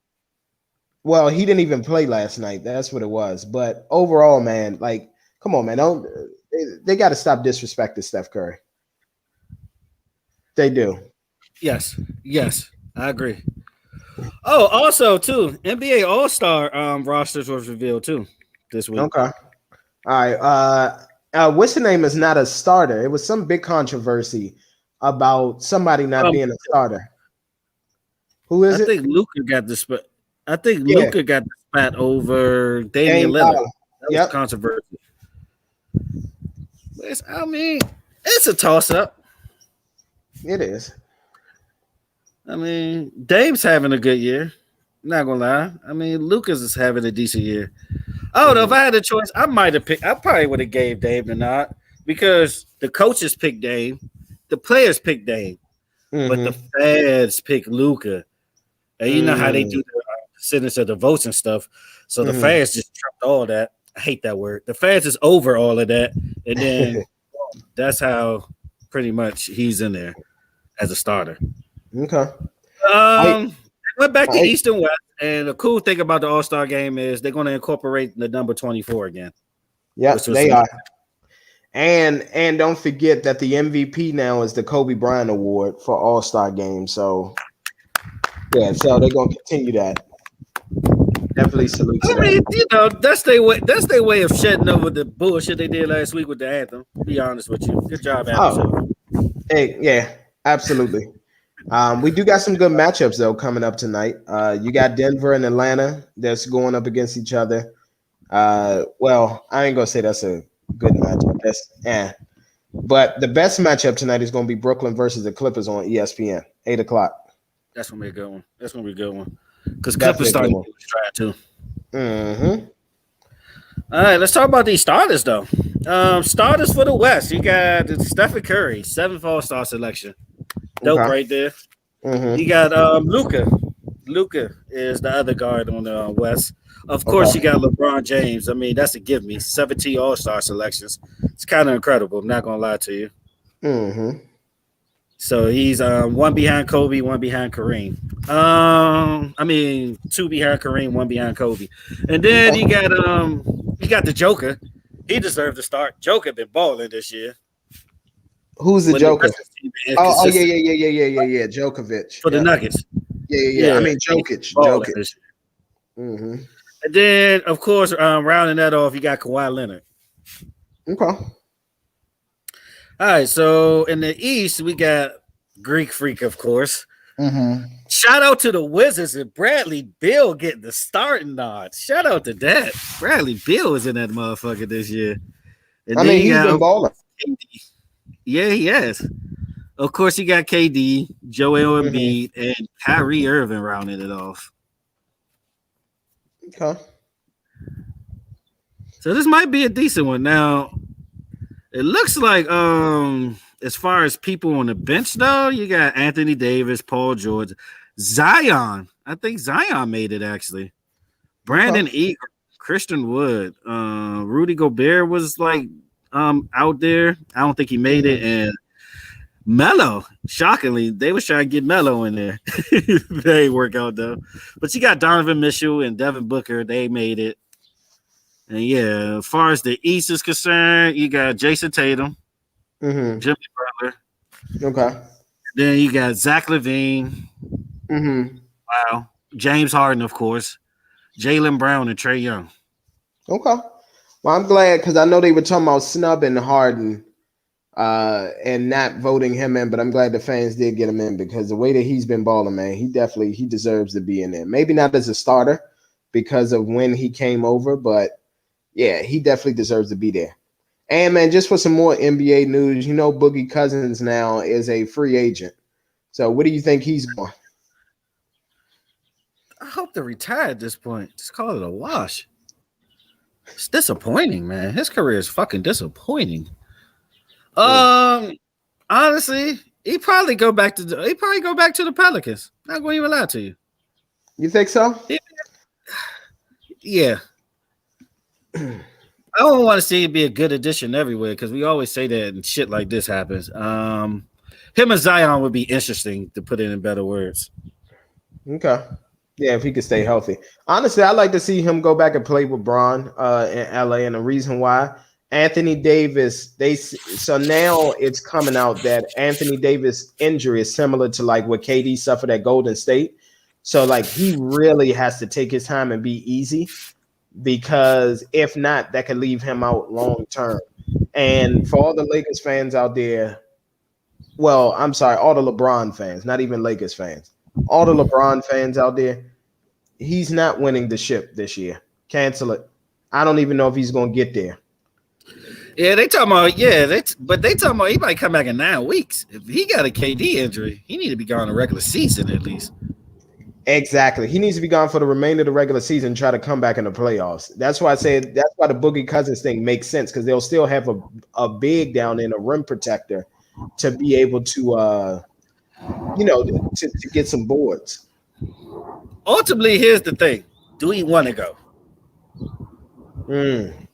he didn't even play last night. That's what it was. But overall, man, like, come on, man, they got to stop disrespecting Steph Curry. They do. Yes, I agree. Oh, also too, NBA All-Star rosters was revealed too this week. Okay. All right. What's the name is not a starter. It was some big controversy about somebody not being a starter. Who is it? I think Luka got the spot. Luka got the spot over Damian Lillard. That was controversy. It's a toss-up. It is. I mean, Dame's having a good year. Not gonna lie. I mean, Lucas is having a decent year. I don't know if I had a choice. I probably would have gave Dame the nod because the coaches picked Dame, the players picked Dame, but the fans picked Luka. And you know how they do the percentage of the votes and stuff. So the fans just trumped all that. I hate that word. The fans is over all of that, and then that's how pretty much he's in there as a starter. Okay. Went back to East and West, and the cool thing about the All-Star game is they're going to incorporate the number 24 again. Yep, they are. And don't forget that the MVP now is the Kobe Bryant Award for All-Star game. So yeah, so they're going to continue that. Definitely salute to that. That's their way. That's their way of shedding over the bullshit they did last week with the anthem. To be honest with you, good job, Adam. Hey, yeah, absolutely. We do got some good matchups though coming up tonight. You got Denver and Atlanta that's going up against each other. Well, I ain't gonna say that's a good matchup. But the best matchup tonight is gonna be Brooklyn versus the Clippers on ESPN, 8:00. That's gonna be a good one. Because Clippers starting to try too. All right, let's talk about these starters though. Starters for the West. You got Stephen Curry, 7th All-Star selection. Dope right there. You got Luka. Luka is the other guard on the West. Of course, you got LeBron James. I mean, that's a give me. 17 All-Star selections. It's kind of incredible. I'm not gonna lie to you. So he's 1 behind Kobe, 1 behind Kareem. 2 behind Kareem, 1 behind Kobe. And then you got the Joker. He deserved to start. Joker been balling this year. Who's the Joker? Yeah. Djokovic. For the Nuggets. Yeah. I mean, Jokic. And then, of course, rounding that off, you got Kawhi Leonard. Okay. All right, so in the East, we got Greek Freak, of course. Shout out to the Wizards and Bradley Beal getting the starting nod. Shout out to that. Bradley Beal is in that motherfucker this year. And he's been balling. Yeah, he has. Of course, you got KD, Joel Hmm. Embiid, and Kyrie Irving rounding it off. Okay. So this might be a decent one. Now, it looks like as far as people on the bench though, you got Anthony Davis, Paul George, Zion. I think Zion made it actually. Okay. Brandon Eagle, Christian Wood, Rudy Gobert was like out there. I don't think he made it. Hmm. And Melo, shockingly, they was trying to get Melo in there. They ain't work out though. But you got Donovan Mitchell and Devin Booker. They made it. And yeah, as far as the East is concerned, you got Jason Tatum, Hmm. Jimmy Butler. Okay. Then you got Zach Levine. Hmm. Wow. James Harden, of course. Jalen Brown and Trey Young. Okay. Well, I'm glad because I know they were talking about snubbing Harden and not voting him in, but I'm glad the fans did get him in because the way that he's been balling, man, he deserves to be in there. Maybe not as a starter because of when he came over, but yeah, he definitely deserves to be there. And man, just for some more NBA news, you know, Boogie Cousins now is a free agent. So what do you think he's going? I hope to retire at this point. Just call it a wash. It's disappointing, man. His career is fucking disappointing. Mm. Um, honestly, he probably go back to the Pelicans. Not going to even lie to you. You think so? He- yeah, I don't want to see it be a good addition everywhere because we always say that and shit like this happens. Him and Zion would be interesting to put it in better words. Okay. Yeah, if he could stay healthy. Honestly, I like to see him go back and play with Braun in LA. And the reason why Anthony Davis, so now it's coming out that Anthony Davis injury is similar to like what KD suffered at Golden State. So like he really has to take his time and be easy because if not, that could leave him out long term. And for all the Lakers fans out there, well, I'm sorry, all the LeBron fans, not even Lakers fans, all the LeBron fans out there, he's not winning the ship this year. Cancel it. I don't even know if he's going to get there. Yeah, but they talking about he might come back in 9 weeks. If he got a KD injury, he need to be gone the regular season at least. Exactly. He needs to be gone for the remainder of the regular season and try to come back in the playoffs. That's why I say that's why the Boogie Cousins thing makes sense because they'll still have a big down in a rim protector to be able to to get some boards. Ultimately, here's the thing: do we want to go? Mm,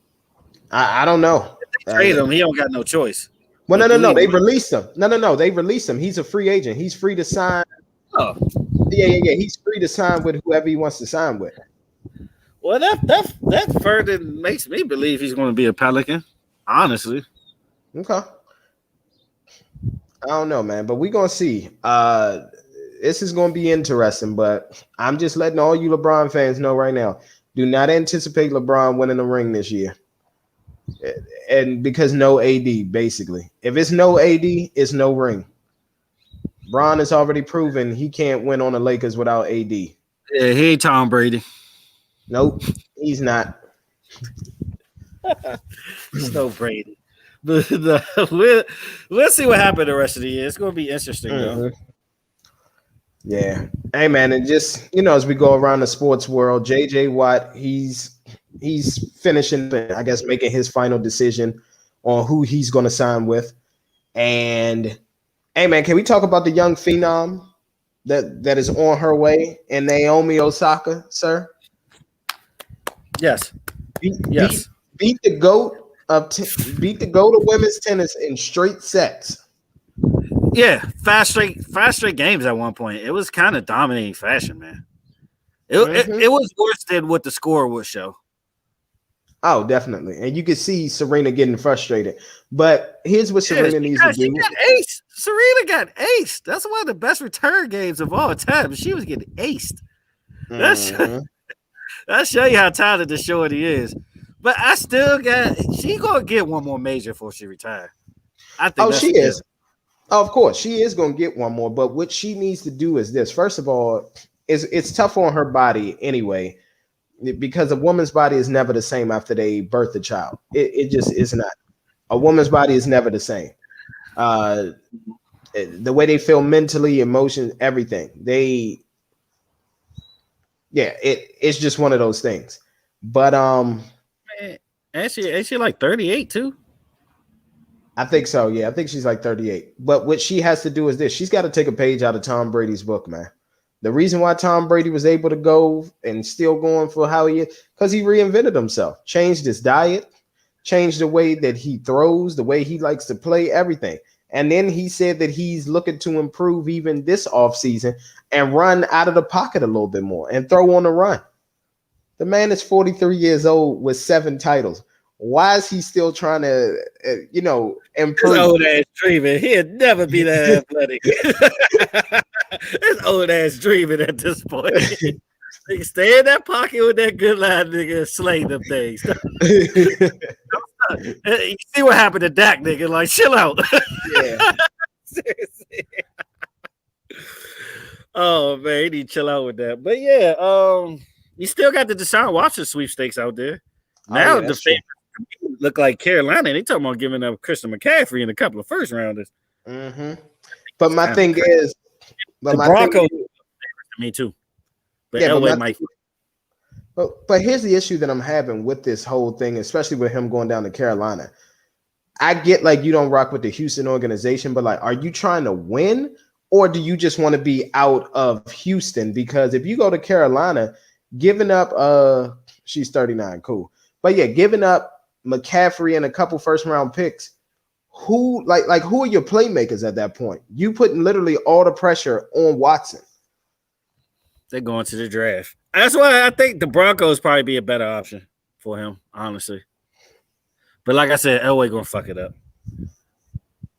I don't know. Trade him. He don't got no choice. Well, no, But no, do no. we They want? released him. No. They released him. He's a free agent. He's free to sign. Oh, Yeah. He's free to sign with whoever he wants to sign with. well, that further makes me believe he's going to be a Pelican. Honestly, Okay. I don't know, man, but we're gonna see. This is gonna be interesting, but I'm just letting all you LeBron fans know right now. Do not anticipate LeBron winning the ring this year. And because no AD, basically. If it's no AD, it's no ring. Bron has already proven he can't win on the Lakers without AD. yeah, he ain't Tom Brady. Nope, he's not. He's no Brady. But we'll see what happens the rest of the year. It's going to be interesting though. Mhm. Yeah. Hey man, and just as we go around the sports world, JJ Watt, he's finishing, I guess, making his final decision on who he's gonna sign with. And hey man, can we talk about the young phenom that is on her way and Naomi Osaka, sir? Yes, Beat beat yes, beat the goat beat the goat of women's tennis in straight sets. yeah. Fast straight games at one point. It was kind of dominating fashion, man. It Hmm. was worse than what the score would show. Oh, definitely. And you can see Serena getting frustrated. But here's what Yeah, Serena needs to she do. got aced. Serena got aced. That's one of the best return games of all time. She was getting aced. That's Mhm. that show you how talented the shorty is. But I still got she gonna get one more major before she retire. I think Oh, that's she a is. given. Oh, of course, she is going to get one more. But what she needs to do is this. First of all, it's tough on her body anyway, because a woman's body is never the same after they birth a child. It just is not. A woman's body is never the same. Uh, The way they feel mentally, emotions, everything. It's just one of those things. But Man, ain't she like 38 too? I think so. Yeah, I think she's like 38. But what she has to do is this: she's got to take a page out of Tom Brady's book, man. The reason why Tom Brady was able to go and still going for how he is, because he reinvented himself, changed his diet, changed the way that he throws, the way he likes to play, everything. And then he said that he's looking to improve even this offseason and run out of the pocket a little bit more and throw on the run. The man is 43 years old with 7 titles. Why is he still trying to, This improve? old ass dreaming. He'll never be that athletic. This old ass dreaming at this point. Nigga, stay in that pocket with that good line, nigga. Slay them things. You see what happened to Dak, nigga? Like, chill out. Yeah. Seriously. Oh man, he need to chill out with that. But yeah, you still got the Deshaun Watson sweepstakes out there. Now the favorites look like Carolina. They talking about giving up Christian McCaffrey and a couple of first rounders. Mm-hmm. But my thing is, the Broncos. Me too. But yeah, Elway might. But here's the issue that I'm having with this whole thing, especially with him going down to Carolina. I get like you don't rock with the Houston organization, but like, are you trying to win or do you just want to be out of Houston? Because if you go to Carolina, giving up, she's 39, cool. But yeah, giving up McCaffrey and a couple first round picks, who are your playmakers at that point? You putting literally all the pressure on Watson. They're going to the draft. That's why I think the Broncos probably be a better option for him, honestly. But like I said, Elway gonna fuck it up.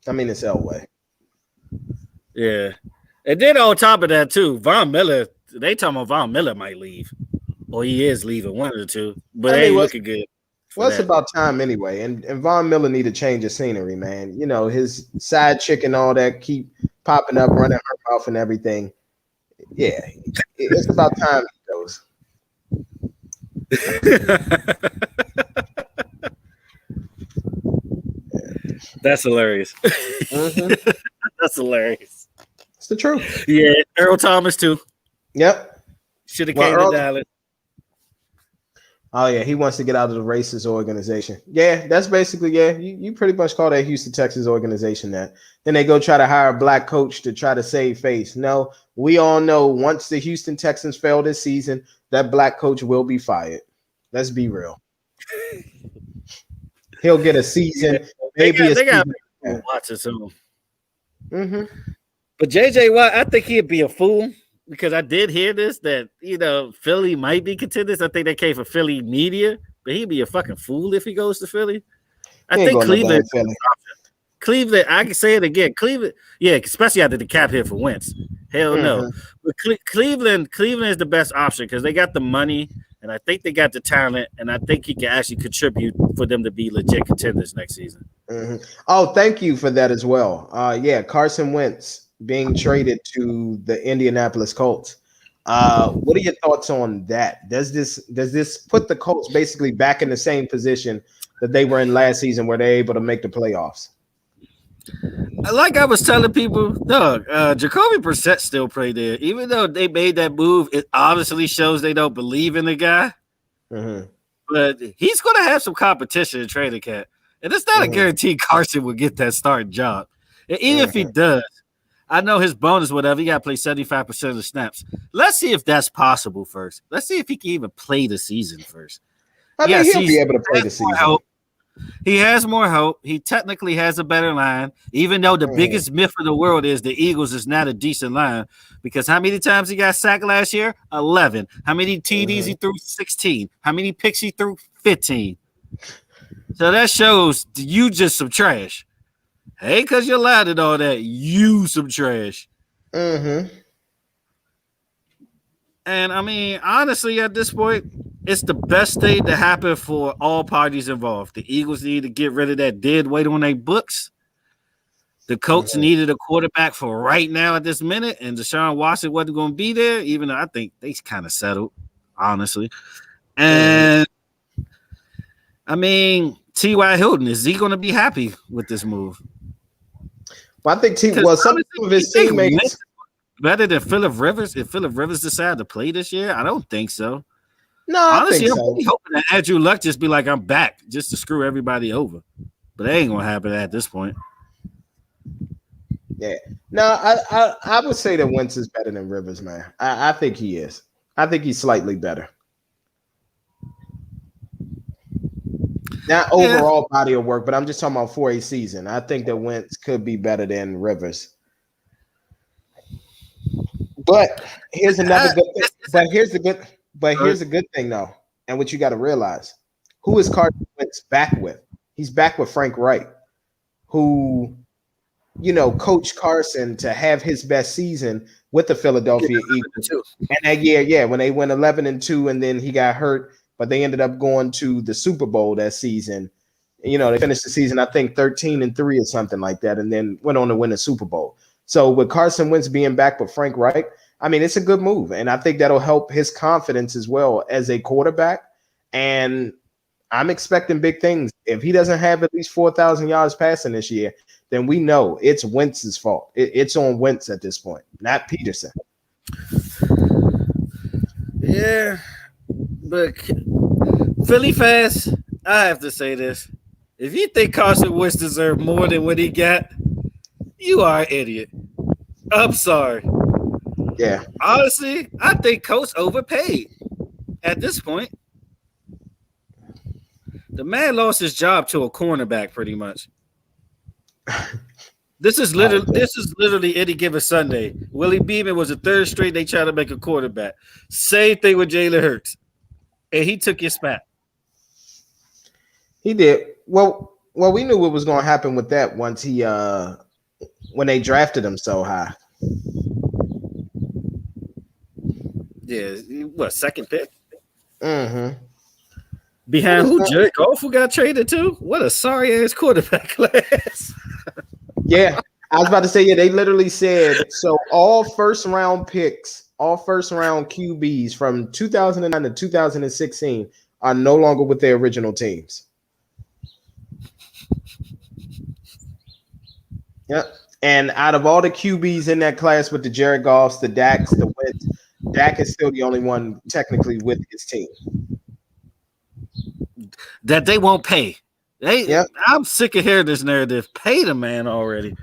I mean, it's Elway. Yeah. And then on top of that, too, Von Miller, they talking about Von Miller might leave. Or he is leaving, one of the two. But they ain't looking good. Well, it's about time anyway. And Von Miller need to change his scenery, man. You know, his side chick and all that keep popping up, running her mouth and everything. Yeah, it's about time he goes. That's hilarious. Mm-hmm. That's hilarious. It's the truth. Yeah, Earl Thomas too. Yep. Should have came to Dallas. Oh yeah, he wants to get out of the racist organization. Yeah, that's basically You pretty much call that Houston, Texas organization that. Then they go try to hire a black coach to try to save face. No, we all know once the Houston Texans fail this season, that black coach will be fired. Let's be real. He'll get a season. They got Watson soon. Mm-hmm. But JJ Watt, I think he'd be a fool. Because I did hear this that Philly might be contenders. I think they came for Philly media, but he'd be a fucking fool if he goes to Philly. I think Cleveland. Cleveland, I can say it again. Cleveland, yeah, especially after the cap hit for Wentz. Hell no. But Cleveland is the best option because they got the money and I think they got the talent, and I think he can actually contribute for them to be legit contenders next season. Mm-hmm. Oh, thank you for that as well. Yeah, Carson Wentz being traded to the Indianapolis Colts. What are your thoughts on that? Does this put the Colts basically back in the same position that they were in last season, where they're able to make the playoffs? Like I was telling people, Doug, Jacoby Brissett still played there. Even though they made that move, it obviously shows they don't believe in the guy. Mm-hmm. But he's going to have some competition in training camp. And it's not a guarantee Carson will get that starting job. And even if he does, I know his bonus, whatever, he got to play 75% of the snaps. Let's see if that's possible first. Let's see if he can even play the season first. I think he'll be able to play the season. He has more hope. He technically has a better line, even though the biggest myth of the world is the Eagles is not a decent line. Because how many times he got sacked last year? 11. How many TDs he threw? 16. How many picks he threw? 15. So that shows you just some trash. Hey, because you're loud and all that, you some trash. Mm-hmm. And I mean, honestly, at this point, it's the best thing to happen for all parties involved. The Eagles need to get rid of that dead weight on their books. The Colts needed a quarterback for right now at this minute, and Deshaun Watson wasn't going to be there, even though I think they kind of settled, honestly. And I mean, T.Y. Hilton, is he going to be happy with this move? Well, I think Because some honestly, of you his think Wentz teammates. is better than Phillip Rivers if Phillip Rivers decided to play this year? I don't think so. No, I Honestly, think I'm so. really hoping that Andrew Luck just be like, I'm back just to screw everybody over. But that ain't gonna happen at this point. Yeah. No, I would say that Wentz is better than Rivers, man. I think he is. I think he's slightly better. Not Yeah. overall body of work, but I'm just talking about for a season. I think that Wentz could be better than Rivers. But here's another I, good thing. But it's- here's a good thing though, and what you got to realize: who is Carson Wentz back with? He's back with Frank Wright, who coach Carson to have his best season with the Philadelphia Eagles. And that year, yeah, when they went 11-2, and then he got hurt, but they ended up going to the Super Bowl that season. They finished the season, I think, 13-3 or something like that, and then went on to win the Super Bowl. So with Carson Wentz being back with Frank Wright, I mean, it's a good move, and I think that'll help his confidence as well as a quarterback. And I'm expecting big things. If he doesn't have at least 4,000 yards passing this year, then we know it's Wentz's fault. It's on Wentz at this point, not Peterson. Yeah, but Philly fans, I have to say this: if you think Carson Wentz deserved more than what he got, you are an idiot. I'm sorry. Yeah. Honestly, I think Coach overpaid at this point. The man lost his job to a cornerback, pretty much. This is literally any given Sunday. Willie Beeman was the third straight they tried to make a quarterback. Same thing with Jalen Hurts, and he took his spot. He did. Well, we knew what was going to happen with that once when they drafted him so high. Yeah, what second pick Mm-hmm. behind who? Jared Goff, who got traded to? What a sorry ass quarterback class. Yeah, I was about to say, yeah, they literally said so. All first round picks, all first round QBs from 2009 to 2016 are no longer with their original teams. Yep. And out of all the QBs in that class with the Jared Goffs, the Daks, the Wentz, Dak is still the only one technically with his team. That they won't pay. Yep. I'm sick of hearing this narrative. Pay the man already.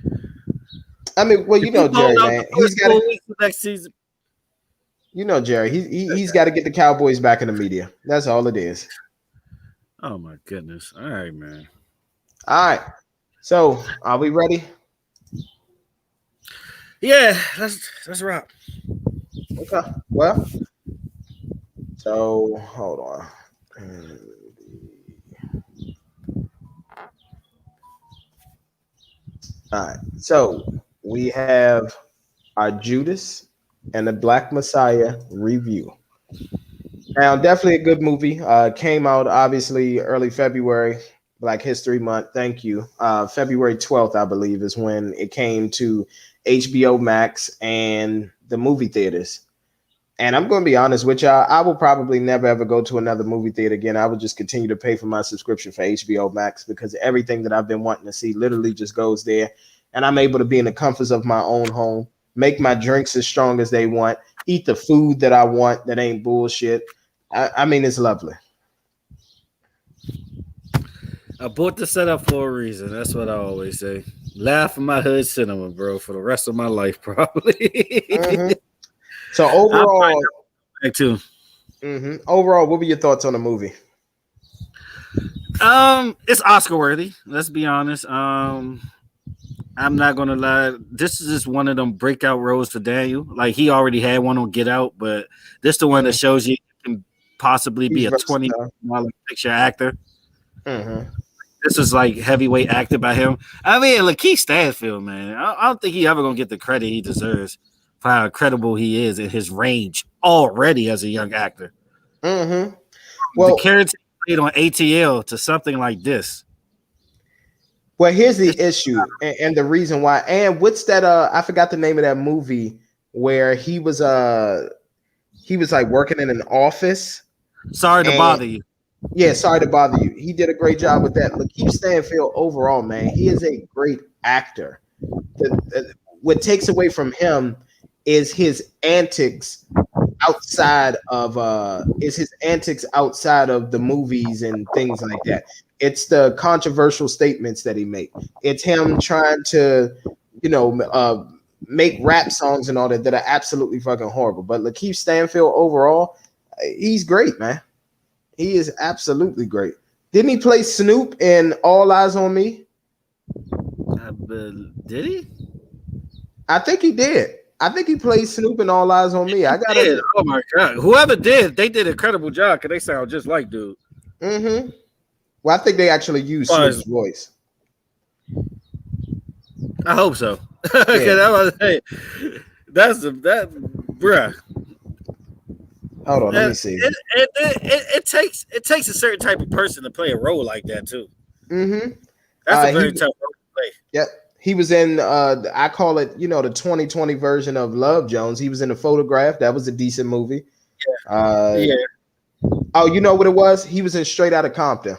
I mean, well, Jerry, man, he's got to. Next season. Jerry, he's got to get the Cowboys back in the media. That's all it is. Oh my goodness! All right, man. All right. So, are we ready? Yeah, let's rock. Okay. Well, so hold on. All right. So we have our Judas and the Black Messiah review. Now, definitely a good movie. Came out obviously early February, Black History Month. Thank you. February 12th, I believe, is when it came to HBO Max and the movie theaters. And I'm going to be honest with y'all, I will probably never ever go to another movie theater again. I would just continue to pay for my subscription for HBO Max because everything that I've been wanting to see literally just goes there. And I'm able to be in the comforts of my own home, make my drinks as strong as they want, eat the food that I want that ain't bullshit. I mean, it's lovely. I bought the setup for a reason. That's what I always say. Laugh at my hood cinema, bro, for the rest of my life, probably. Mm-hmm. So overall, too. Mm-hmm. Overall, what were your thoughts on the movie? It's Oscar worthy. Let's be honest. I'm not gonna lie. This is just one of them breakout roles for Daniel. Like he already had one on Get Out, but this the one that shows you can possibly be a $20 picture actor. Mm-hmm. This is like heavyweight acting by him. I mean, Lakeith Stanfield, man. I don't think he ever gonna get the credit he deserves for how incredible he is in his range already as a young actor. Mm-hmm. Well, the character he played on ATL to something like this. Well, here's the issue and the reason why. And what's that? I forgot the name of that movie where he was like working in an office. Sorry to bother you. Yeah, sorry to bother you. He did a great job with that. Lakeith Stanfield overall, man, he is a great actor. what takes away from him is his antics outside of the movies and things like that. It's the controversial statements that he make. It's him trying to, you know, make rap songs and all that are absolutely fucking horrible. But Lakeith Stanfield overall, he's great, man. He is absolutely great. Didn't he play Snoop in All Eyes on Me? Did he? I think he did. I think he played Snoop in All Eyes on Me. I got it. Oh my god! Whoever did, they did an incredible job because they sound just like dude. Mm-hmm. Well, I think they actually used Snoop's voice. I hope so. Because Yeah. I was say, that, bruh. Hold on, let me see. It takes a certain type of person to play a role like that too. Mm-hmm. That's a very tough role to play. Yep. He was in I call it, you know, the 2020 version of Love Jones. He was in The Photograph. That was a decent movie. Yeah. Oh, you know what it was? He was in Straight Outta Compton.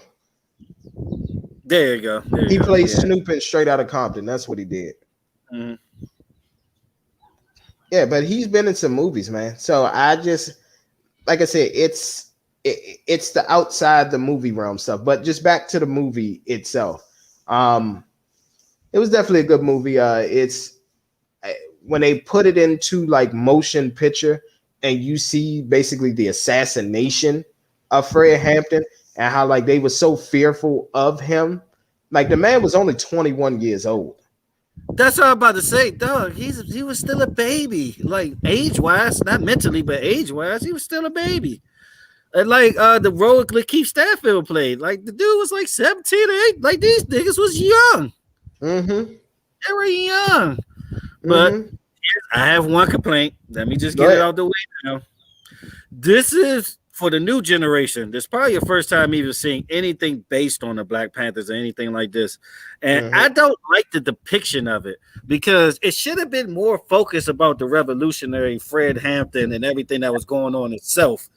There you go. He played Snoop in Straight Outta Compton. That's what he did. Mm-hmm. Yeah, but he's been in some movies, man. So I just, like I said, it's the outside the movie realm stuff. But just back to the movie itself. It was definitely a good movie. It's when they put it into like motion picture and you see basically the assassination of Fred Hampton and how like they were so fearful of him. Like the man was only 21 years old. That's what I'm about to say, dog. He was still a baby, like age wise, not mentally, but age wise, he was still a baby. And like the role Lakeith Stanfield played, like the dude was like 17 or 8. Like these niggas was young. Mm-hmm. They were young. But I have one complaint. Let me just get it out the way now. This is for the new generation. This is probably your first time even seeing anything based on the Black Panthers or anything like this. And I don't like the depiction of it because it should have been more focused about the revolutionary Fred Hampton and everything that was going on itself.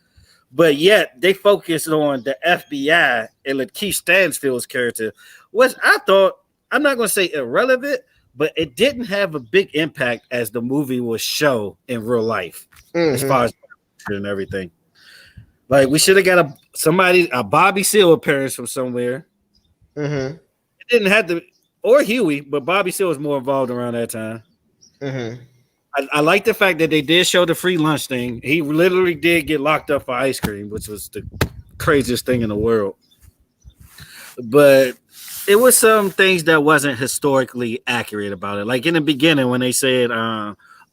But yet they focused on the FBI and Lakeith Stanfield's character, which I thought, I'm not going to say irrelevant, but it didn't have a big impact as the movie was show in real life, as far as and everything. Like we should have got a Bobby Seale appearance from somewhere. It didn't have to, or Huey, but Bobby Seale was more involved around that time. I like the fact that they did show the free lunch thing. He literally did get locked up for ice cream, which was the craziest thing in the world. But it was some things that wasn't historically accurate about it. Like in the beginning when they said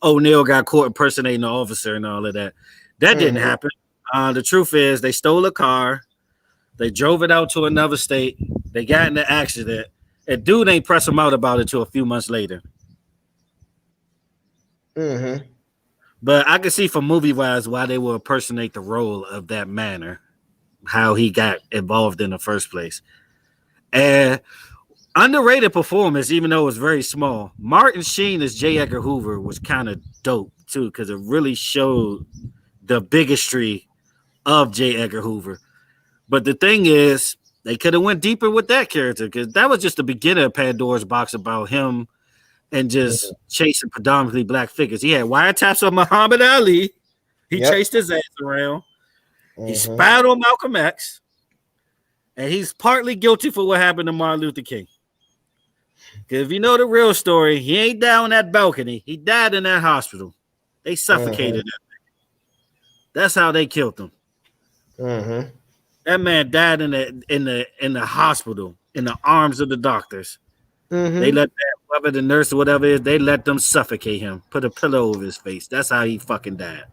O'Neill got caught impersonating the officer and all of that. That didn't happen. The truth is they stole a car. They drove it out to another state. They got in an accident. And dude ain't press him out about it till a few months later. But I could see from movie-wise why they will impersonate the role of that manner, how he got involved in the first place. And underrated performance, even though it was very small. Martin Sheen as J. Edgar Hoover was kind of dope, too, because it really showed the bigotry of J. Edgar Hoover. But the thing is, they could have went deeper with that character, because that was just the beginning of Pandora's box about him and just chasing predominantly black figures. He had wiretaps of Muhammad Ali. He chased his ass around. He spied on Malcolm X. And he's partly guilty for what happened to Martin Luther King. Because if you know the real story, he ain't down that balcony. He died in that hospital. They suffocated him. That's how they killed him. That man died in the hospital in the arms of the doctors. They let that, whoever the nurse or whatever it is, they let them suffocate him, put a pillow over his face. That's how he fucking died.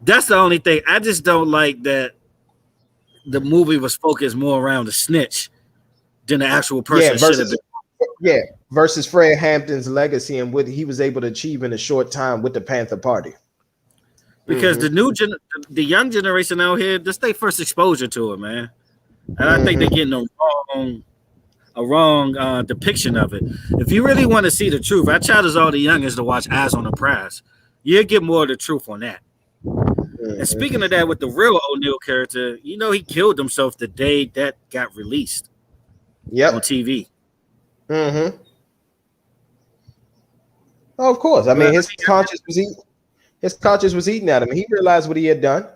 That's the only thing. I just don't like that the movie was focused more around the snitch than the actual person. Versus Fred Hampton's legacy and what he was able to achieve in a short time with the Panther Party. Because the young generation out here, this their first exposure to it, man. And I think they're getting a wrong depiction of it. If you really want to see the truth, I challenge all the youngins to watch Eyes on the Prize. You'll get more of the truth on that. And speaking of that, with the real O'Neill character, you know he killed himself the day that got released on TV. Oh, of course. I But mean, his conscience was eating at him. He realized what he had done,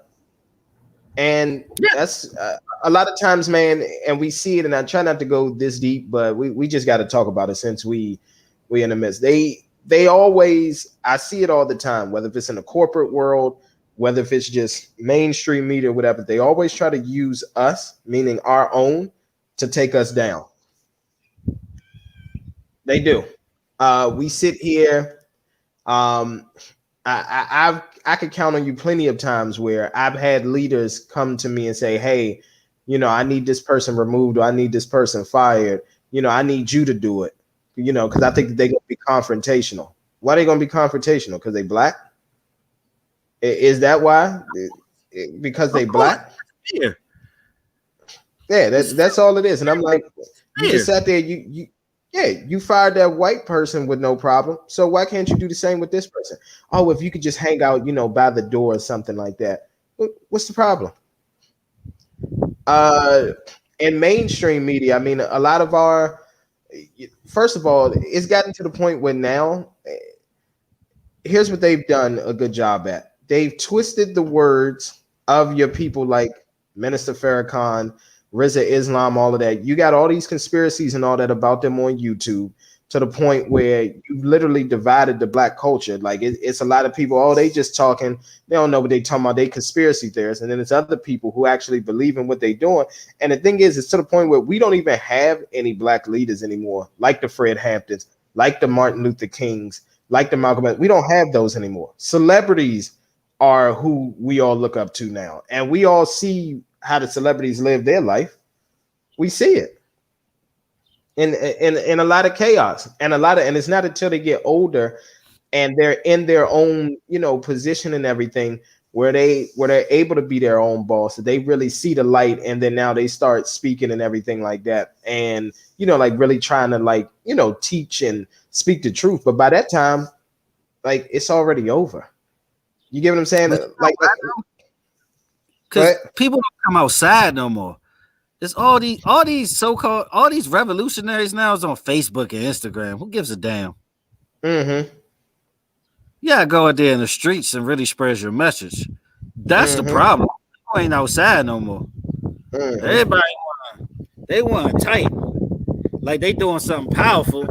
and yeah, that's a lot of times, man. And we see it. And I try not to go this deep, but we just got to talk about it since we in the midst. They always, I see it all the time, whether if it's in the corporate world, whether if it's just mainstream media, whatever. They always try to use us, meaning our own, to take us down. They do. We sit here. Um, I could count on you plenty of times where I've had leaders come to me and say, "Hey, I need this person removed, or I need this person fired. I need you to do it. Because I think that they're gonna be confrontational. Why are they gonna be confrontational? Because they black? Is that why? Because they of course, black? fear. Yeah, It's that's all it is. And I'm like, you just fear. sat there, yeah, you fired that white person with no problem. So why can't you do the same with this person? Oh, if you could just hang out, by the door or something like that. What's the problem? Uh, in mainstream media, I mean, a lot of first of all, it's gotten to the point where now, here's what they've done a good job at. They've twisted the words of your people like Minister Farrakhan, Riza Islam, all of that. You got all these conspiracies and all that about them on YouTube to the point where you literally divided the black culture. Like it's a lot of people, oh, they just talking. They don't know what they talking about. They conspiracy theorists. And then it's other people who actually believe in what they're doing. And the thing is, it's to the point where we don't even have any black leaders anymore, like the Fred Hamptons, like the Martin Luther Kings, like the Malcolm X. We don't have those anymore. Celebrities are who we all look up to now. And we all see how the celebrities live their life. We see it in a lot of chaos and and it's not until they get older and they're in their own, position and everything where they're able to be their own boss that they really see the light, and then now they start speaking and everything like that, and like really trying to like teach and speak the truth. But by that time, like it's already over. You get what I'm saying? Go Because ahead. people don't come outside no more. It's all these so-called all these revolutionaries now is on Facebook and Instagram. Who gives a damn? Mm-hmm. Yeah, go out there in the streets and really spread your message. That's the Mm-hmm. problem. People ain't outside no more. Mm-hmm. Everybody they want to type like they doing something powerful,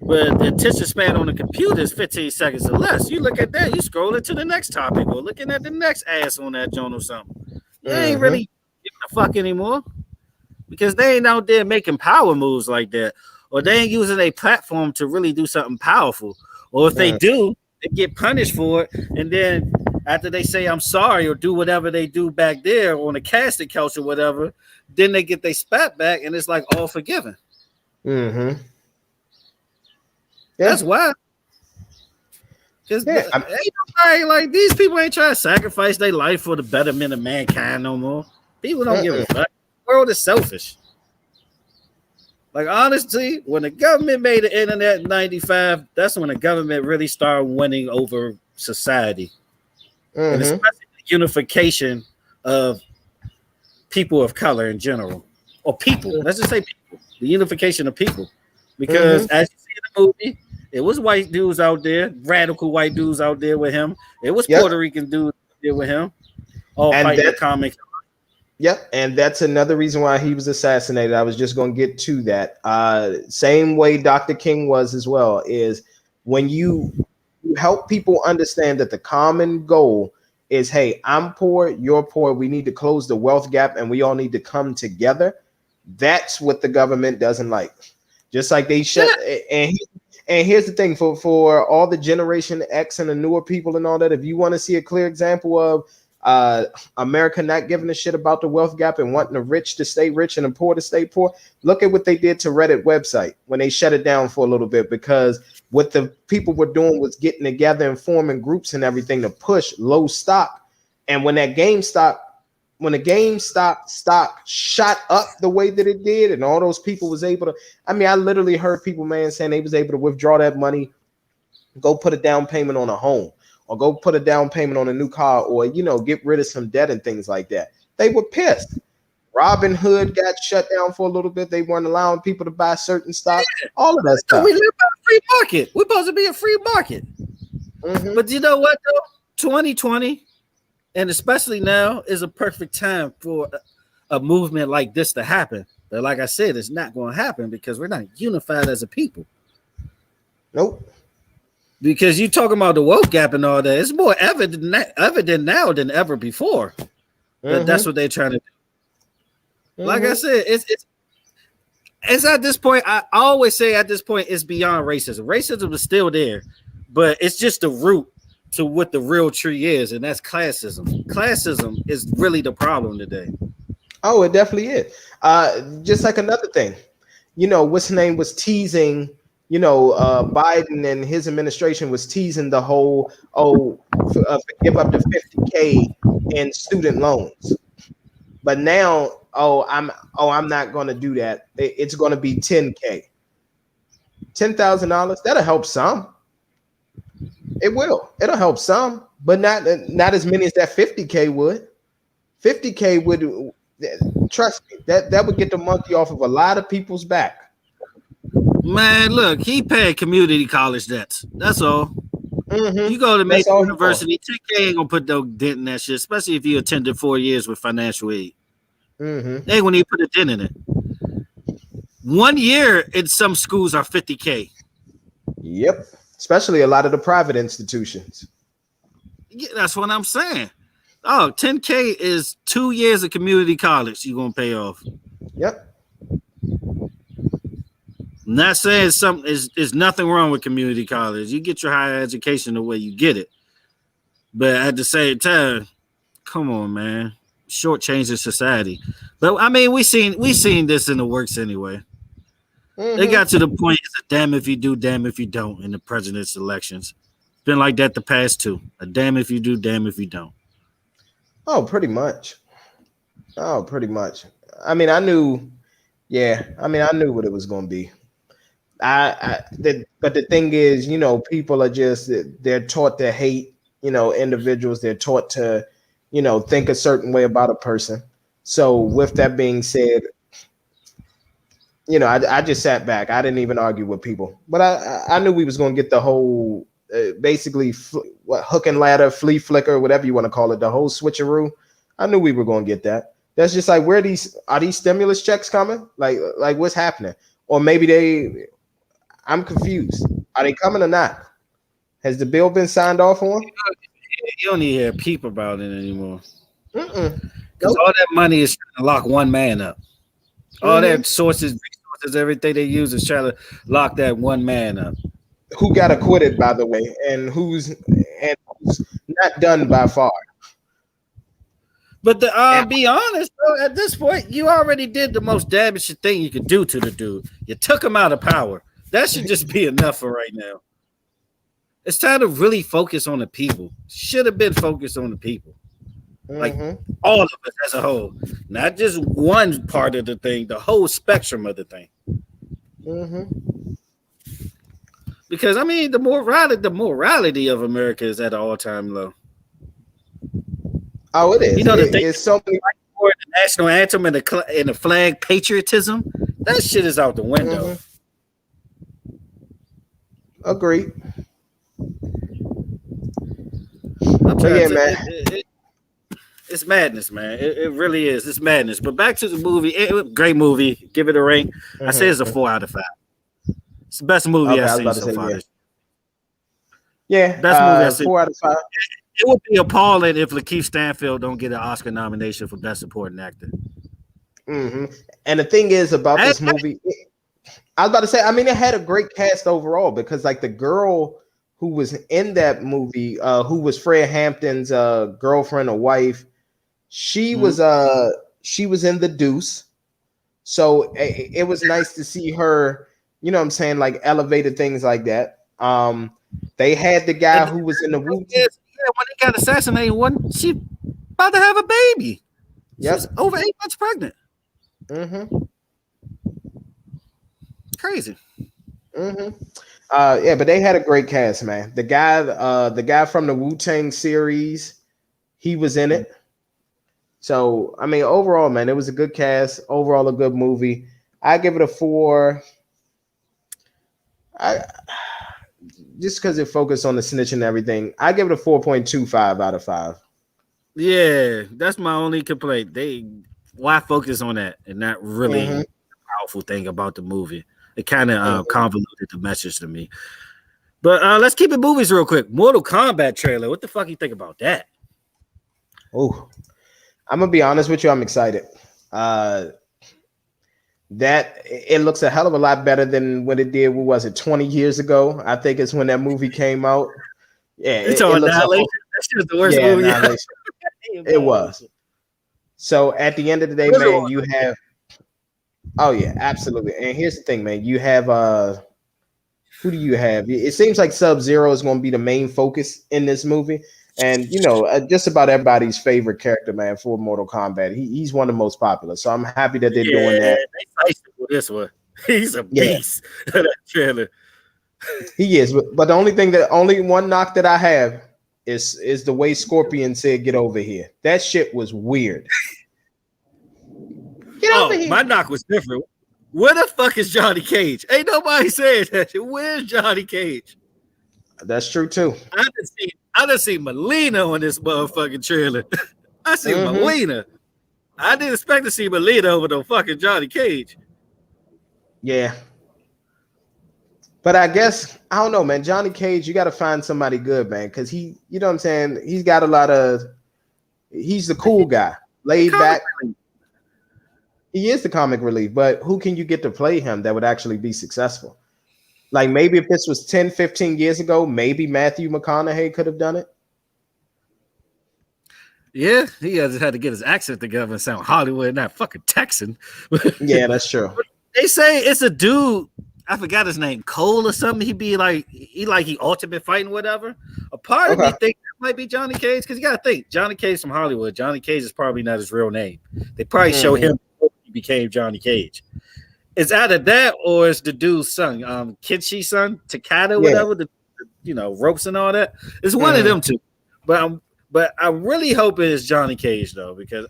but the attention span on the computer is 15 seconds or less. You look at that, you scroll into the next topic or looking at the next ass on that joint or something. You ain't Mm-hmm. really giving a fuck anymore because they ain't out there making power moves like that, or they ain't using a platform to really do something powerful. Or if they Mm-hmm. do, they get punished for it, and then after they say I'm sorry or do whatever they do back there on the casting couch or whatever, then they get their spat back, and it's like all forgiven. Mm-hmm. That's Yeah. why. Because Yeah. ain't nobody like these people ain't trying to sacrifice their life for the betterment of mankind no more. People don't give a Mm-mm. fuck. The world is selfish. Like honestly, when the government made the internet in '95, that's when the government really started winning over society, and Mm-hmm. especially the unification of people of color in general, or people. Let's just say people. The unification of people, because Mm-hmm. as you see in the movie, it was white dudes out there, radical white dudes out there with him. It was Yep. Puerto Rican dudes out there with him, all And fighting the that comics. Yep, and that's another reason why he was assassinated. I was just going to get to that. Same way Dr. King was as well, is when you help people understand that the common goal is, hey, I'm poor, you're poor, we need to close the wealth gap and we all need to come together. That's what the government doesn't like. Just like they Yeah, shut and here's the thing for all the Generation X and the newer people and all that, if you want to see a clear example of uh America not giving a shit about the wealth gap and wanting the rich to stay rich and the poor to stay poor. Look at what they did to Reddit website when they shut it down for a little bit, because what the people were doing was getting together and forming groups and everything to push low stock. And when the GameStop stock shot up the way that it did, and all those people was able to, I mean, I literally heard people, man, saying they was able to withdraw that money, go put a down payment on a home, or go put a down payment on a new car, or get rid of some debt and things like that. They were pissed. Robin Hood got shut down for a little bit. They weren't allowing people to buy certain stock. All of that So stuff. we live by a free market. We're supposed to be a free market. Mm-hmm. But you know what, though? 2020, and especially now, is a perfect time for a movement like this to happen. But like I said, it's not going to happen because we're not unified as a people. Nope. Because you talking about the woke gap and all that, it's more evident now than ever before. That that's what they're trying to do. Like I said, it's at this point. I always say at this point, it's beyond racism. Racism is still there, but it's just the root to what the real tree is, and that's classism. Classism is really the problem today. Oh, it definitely is. Just like another thing, what's his name was teasing. Biden and his administration was teasing the whole give up to 50K in student loans, but now I'm not going to do that. It's going to be 10K, $10,000. That'll help some. It will. It'll help some, but not as many as that 50K would. 50K would, trust me, that would get the monkey off of a lot of people's back. Man, look, he paid community college debts. That's all. Mm-hmm. You go to major university, 10K ain't gonna put no dent in that shit, especially if you attended 4 years with financial aid. Mm-hmm. They ain't gonna even put a dent in it. 1 year in some schools are 50K. Yep. Especially a lot of the private institutions. Yeah, that's what I'm saying. Oh, 10K is 2 years of community college you're gonna pay off. Yep. I'm not saying there's nothing wrong with community college. You get your higher education the way you get it. But at the same time, come on, man. Shortchanging society. But I mean, we seen this in the works anyway. Mm-hmm. They got to the point it's a damn if you do, damn if you don't in the president's elections. It's been like that the past two. A damn if you do, damn if you don't. Oh, pretty much. I mean, I knew what it was going to be. But the thing is, people are they're taught to hate, individuals. They're taught to, think a certain way about a person. So with that being said, I just sat back. I didn't even argue with people, but I knew we was going to get the whole basically hook and ladder, flea flicker, whatever you want to call it, the whole switcheroo. I knew we were going to get that. That's just like, are these stimulus checks coming? Like what's happening? Or maybe I'm confused. Are they coming or not? Has the bill been signed off on? You don't even hear peep about it anymore. Because all that money is trying to lock one man up. All that resources, everything they use is trying to lock that one man up. Who got acquitted, by the way, and who's not done by far. But to be honest, though, at this point, you already did the most damaging thing you could do to the dude. You took him out of power. That should just be enough for right now. It's time to really focus on the people. Should have been focused on the people. Like all of us as a whole. Not just one part of the thing, the whole spectrum of the thing. Because, I mean, the morality of America is at an all-time low. Oh, it is. It's so many for the national anthem and the flag patriotism. That shit is out the window. Agreed. Man. It's madness, man. It really is. It's madness. But back to the movie. Great movie. Give it a rank. I say it's a 4 out of 5. It's the best movie I've seen so far. Yeah. Best movie I've seen. 4 out of 5. It would be appalling if Lakeith Stanfield don't get an Oscar nomination for Best Supporting Actor. And the thing is about this movie, I was about to say, I mean, it had a great cast overall because, like, the girl who was in that movie, who was Fred Hampton's girlfriend or wife, she was in The Deuce, so it was nice to see her. You know what I'm saying? Like elevated things like that. They had the guy who was in the Wu. Yeah, when he got assassinated, she about to have a baby. She was over 8 months pregnant. Crazy. Yeah, but they had a great cast, man. The guy from the Wu-Tang series, he was in it. So I mean, overall, man, it was a good cast. Overall, a good movie. I give it a four. I just because it focused on the snitch and everything. I give it a 4.25 out of 5. Yeah, that's my only complaint. Why focus on that and not Mm-hmm, really powerful thing about the movie? It kind of mm-hmm. convoluted the message to me. But let's keep it movies real quick. Mortal Kombat trailer. What the fuck you think about that? Oh, I'm gonna be honest with you. I'm excited. Uh, that it looks a hell of a lot better than what it did. What was it, 20 years ago? I think it's when that movie came out. Yeah, You it talking looks a Annihilation? whole, That's just the worst yeah, movie ever. Annihilation. It was. So at the end of the day, What's it man, on? you have, oh yeah, absolutely. And here's the thing, man, you have who do you have? It seems like Sub Zero is going to be the main focus in this movie. And just about everybody's favorite character, man, for Mortal Kombat. He's one of the most popular. So I'm happy that they're Yeah, doing that. they sliced it with this one. He's a Yeah, beast. That trailer. he is. But the only one knock that I have is the way Scorpion said, "Get over here." That shit was weird. Get over Oh, here. my knock was different. Where the fuck is Johnny Cage? Ain't nobody saying that shit. Where's Johnny Cage? That's true too. I done see Melina on this motherfucking trailer. I see Mm-hmm. Melina. I didn't expect to see Melina over no fucking Johnny Cage. Yeah. But I guess I don't know, man. Johnny Cage, you got to find somebody good, man, because you know what I'm saying. He's got a lot of. He's the cool guy, laid back. He is the comic relief, but who can you get to play him that would actually be successful? Like maybe if this was 10, 15 years ago, maybe Matthew McConaughey could have done it. Yeah, he just had to get his accent together and sound Hollywood, not fucking Texan. Yeah, that's true. They say it's a dude. I forgot his name, Cole or something. He ultimate fighting, whatever. A part of me think that might be Johnny Cage because you gotta think Johnny Cage from Hollywood. Johnny Cage is probably not his real name. They probably show him before he became Johnny Cage. It's either that or it's the dude's son, Kinshi's son, Takada, whatever. The ropes and all that. It's one of them two. But I really hope it is Johnny Cage though, because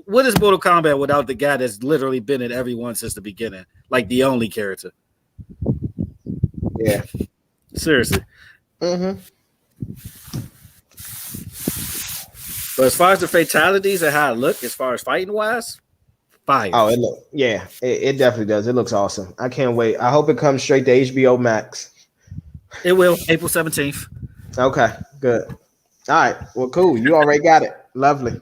what is Mortal Kombat without the guy that's literally been in every one since the beginning, like the only character? Yeah, seriously. Mm-hmm. But as far as the fatalities and how it look, as far as fighting wise, fire. Oh, it definitely does. It looks awesome. I can't wait. I hope it comes straight to HBO Max. It will, April 17th. Okay, good. All right. Well, cool. You already got it. Lovely.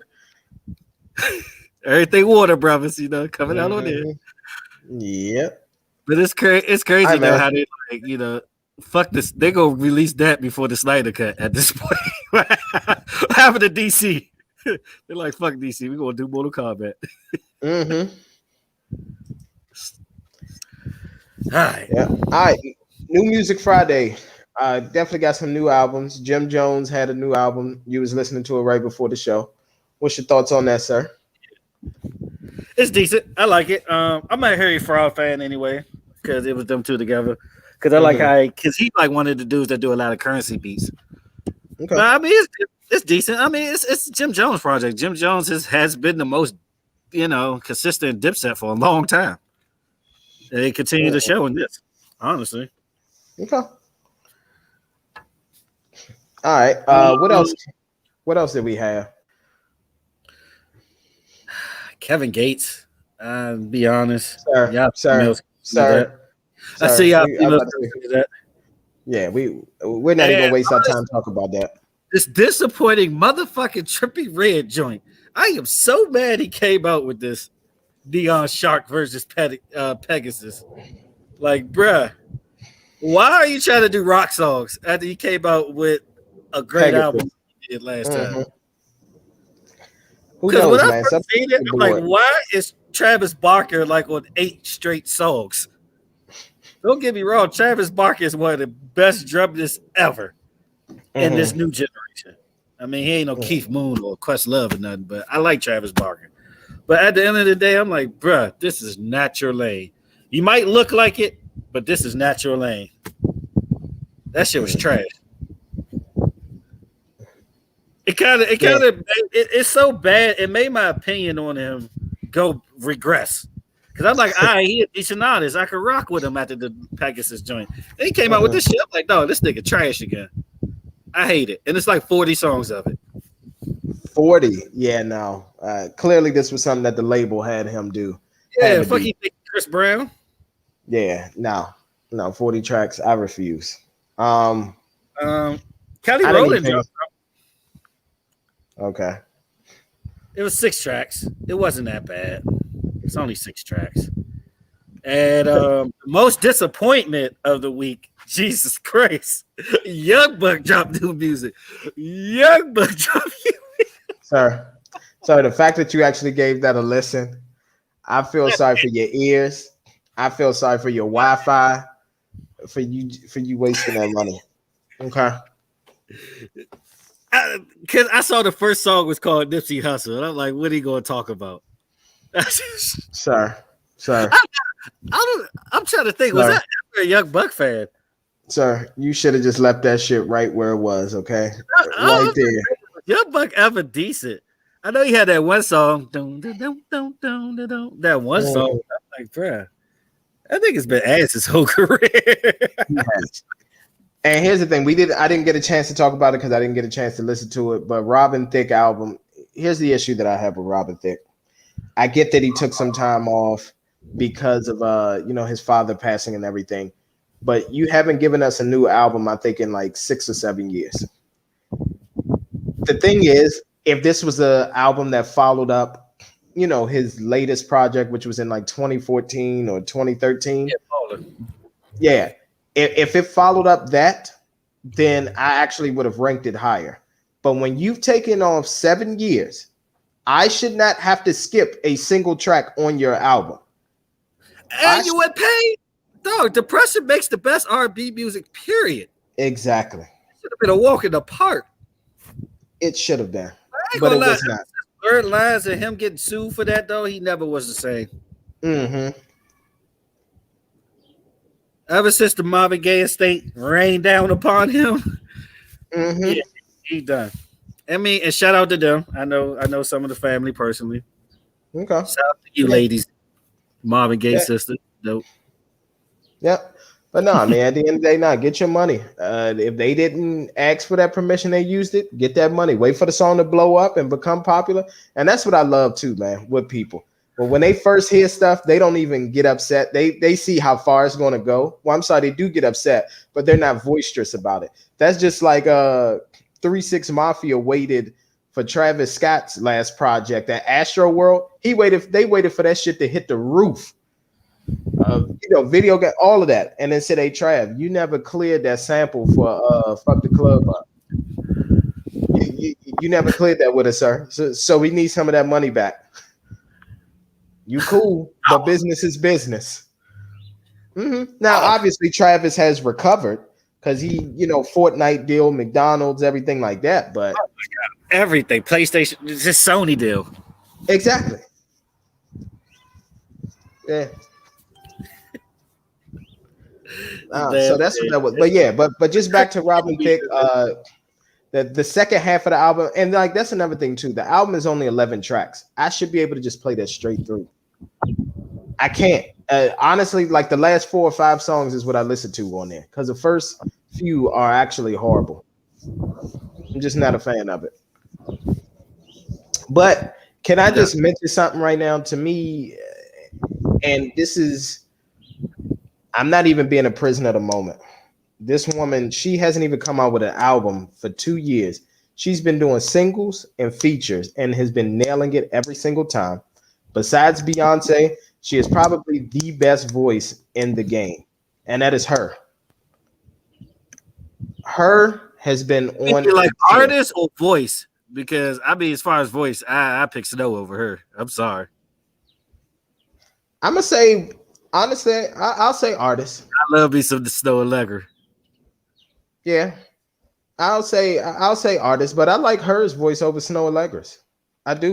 Everything Warner Brothers, coming out on it. Yep. But it's crazy right, though how they fuck this. They gonna release that before the Snyder cut at this point. What happened to DC? They're like, fuck DC. We're gonna do Mortal Kombat. Mm-hmm. All right. Yeah. All right. New Music Friday. Definitely got some new albums. Jim Jones had a new album. You was listening to it right before the show. What's your thoughts on that, sir? It's decent. I like it. I'm a Harry Fraud fan anyway because it was them two together. Because I like because he like one of the dudes that do a lot of currency beats. Okay. But I mean, it's decent. I mean, it's Jim Jones project. Jim Jones has been the most consistent Dipset for a long time. And they continue to show in this, honestly. Okay. All right. What else? What else did we have? Kevin Gates. Be honest, sir. I see y'all. That. Yeah, we're not even gonna waste our time talking about that. This disappointing motherfucking Trippy Red joint. I am so mad he came out with this Neon Shark versus Pegasus. Like, bruh, why are you trying to do rock songs after you came out with a great album you did last time? Because when I first seen it, I'm like, why is Travis Barker like on 8 straight songs? Don't get me wrong, Travis Barker is one of the best drummers ever in this new generation. I mean, he ain't no Keith Moon or Questlove or nothing, but I like Travis Barker. But at the end of the day, I'm like, bruh, this is not your lane. You might look like it, but this is not your lane. That shit was trash. Yeah. it's so bad. It made my opinion on him go regress. Cause I'm like, all right, he a decent artist. I could rock with him after the Pegasus joint. Then he came out with Uh-huh. this shit. I'm like, no, this nigga trash again. I hate it. And it's like 40 songs of it. 40. Yeah, no. Clearly this was something that the label had him do. Had Yeah, to fuck do. you think Chris Brown. Yeah, no. No, 40 tracks. I refuse. Um, Um Kelly I didn't even Rowland think. dropped. Okay. It was 6 tracks. It wasn't that bad. It's only 6 tracks. And most disappointment of the week, Jesus Christ, Young Buck dropped new music. Young Buck dropped. Sir. So the fact that you actually gave that a listen, I feel sorry for your ears. I feel sorry for your Wi-Fi, for you wasting that money. Okay. Because I saw the first song was called Nipsey Hussle, and I'm like, what are you going to talk about? I Sir. Sir. don't. I'm trying to think. Was Sir. that ever a Young Buck fan? Sir, you should have just left that shit right where it was, okay? I Right don't there. think Young Buck ever decent. I know he had that one song. That one song. Mhm. I'm like, bruh, I think it's been ass his whole career. Yes. And here's the thing: I didn't get a chance to talk about it because I didn't get a chance to listen to it. But Robin Thicke album. Here's the issue that I have with Robin Thicke. I get that he took some time off because of his father passing and everything. But you haven't given us a new album, I think, in like 6 or 7 years. The thing is, if this was an album that followed up, his latest project, which was in like 2014 or 2013, yeah, if it followed up that, then I actually would have ranked it higher. But when you've taken off 7 years, I should not have to skip a single track on your album. And you would pay. Dog, depression makes the best R&B music, period. Exactly. It should have been a walk in the park. It should have been, but But it was not. Third lines and him getting sued for that, though, he never was the same. Mm-hmm. Ever since the Marvin Gaye estate rained down upon him, Mm-hmm. yeah, he done. I mean, and shout out to them. I know some of the family personally. Okay. Shout out to you, Yeah. ladies. Marvin Gaye Yeah. sister. Nope. Yep. But no, man, at the end of the day, get your money. If they didn't ask for that permission, they used it, get that money. Wait for the song to blow up and become popular. And that's what I love too, man, with people. But when they first hear stuff, they don't even get upset. They see how far it's going to go. Well, I'm sorry, they do get upset, but they're not boisterous about it. That's just like 3 6 Mafia waited for Travis Scott's last project at Astro World. They waited for that shit to hit the roof. Video game, all of that, and then said, "Hey, Trav, you never cleared that sample for Fuck the Club Up. You never cleared that with us, sir. So we need some of that money back. You cool, but business is business." Mm-hmm. Now, obviously, Travis has recovered because he, Fortnite deal, McDonald's, everything like that. But Everything. PlayStation, it's just Sony deal. exactly, yeah. So that's what that was. But yeah, but just back to Robin Thicke. The second half of the album, and like that's another thing too. The album is only 11 tracks. I should be able to just play that straight through. I can't. Honestly, like the last 4 or 5 songs is what I listen to on there because the first few are actually horrible. I'm just not a fan of it. But can I just mention something right now to me? And this is, I'm not even being a prisoner of the moment. This woman, she hasn't even come out with an album for 2 years. She's been doing singles and features and has been nailing it every single time. Besides Beyonce, she is probably the best voice in the game, and that is her. Her has been on. You like artist or voice? Because I mean, as far as voice, I pick Snow over her. I'm sorry. I'm gonna say honestly, I'll say artist. I love me some Snow Allegra. Yeah, I'll say artist, but I like hers voice over Snow Allegra's. I do.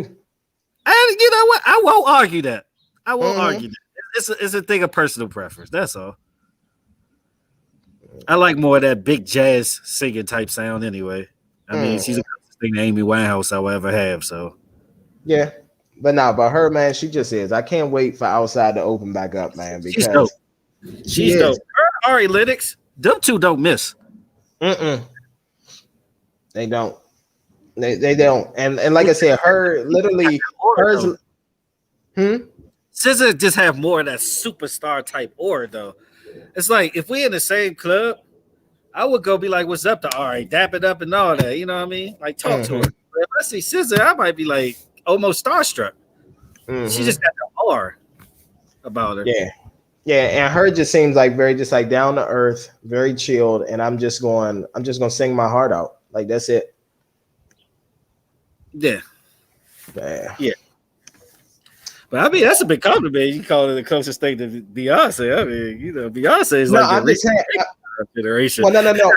And you know what? I won't argue that. I won't argue that. It's a thing of personal preference. That's all. I like more of that big jazz singing type sound anyway. I mean, she's a thing that Amy Winehouse I will ever have. So Yeah. But her, man, she just is. I can't wait for outside to open back up, man, she's dope. because she She's is. dope. Her Ari Lennox, them two don't miss. Mm-mm. They don't. They don't. And like I said, her literally hers. Hmm? SZA just have more of that superstar type aura though. It's like if we in the same club, I would go be like, "What's up to Ari?" Dap it up and all that. You know what I mean? Like talk to her. Mm-hmm. But if I see SZA, I might be like almost starstruck. She just Mm-hmm. got the aura about her. Yeah. Yeah, and her just seems like very just like down to earth, very chilled, and I'm just gonna sing my heart out. Like that's it. Yeah, Yeah. yeah. But I mean, that's a big compliment. You call it the closest thing to Beyonce. I mean, Beyonce is No, like the I'm just saying. generation. Well, no.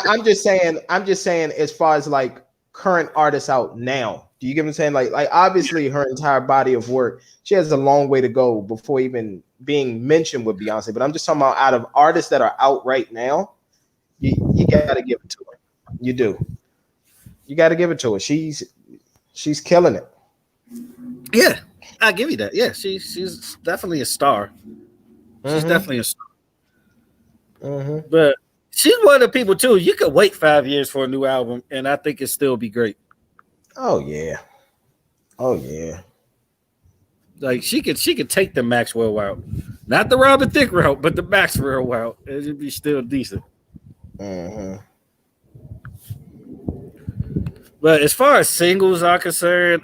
I'm just saying. I'm just saying. As far as like current artists out now, do you get what I'm saying? Like obviously her entire body of work, she has a long way to go before even being mentioned with Beyonce. But I'm just talking about out of artists that are out right now, you got to give it to her. You do. You got to give it to her. She's killing it. Yeah, I give you that. Yeah, she's definitely a star. She's Mm-hmm. definitely a star. Mm-hmm. But she's one of the people too. You could wait 5 years for a new album, and I think it still be great. Oh yeah. Oh yeah. Like she could take the Maxwell route, not the Robin Thicke route, but the Maxwell route. It'd be still decent. Mm-hmm. But as far as singles are concerned,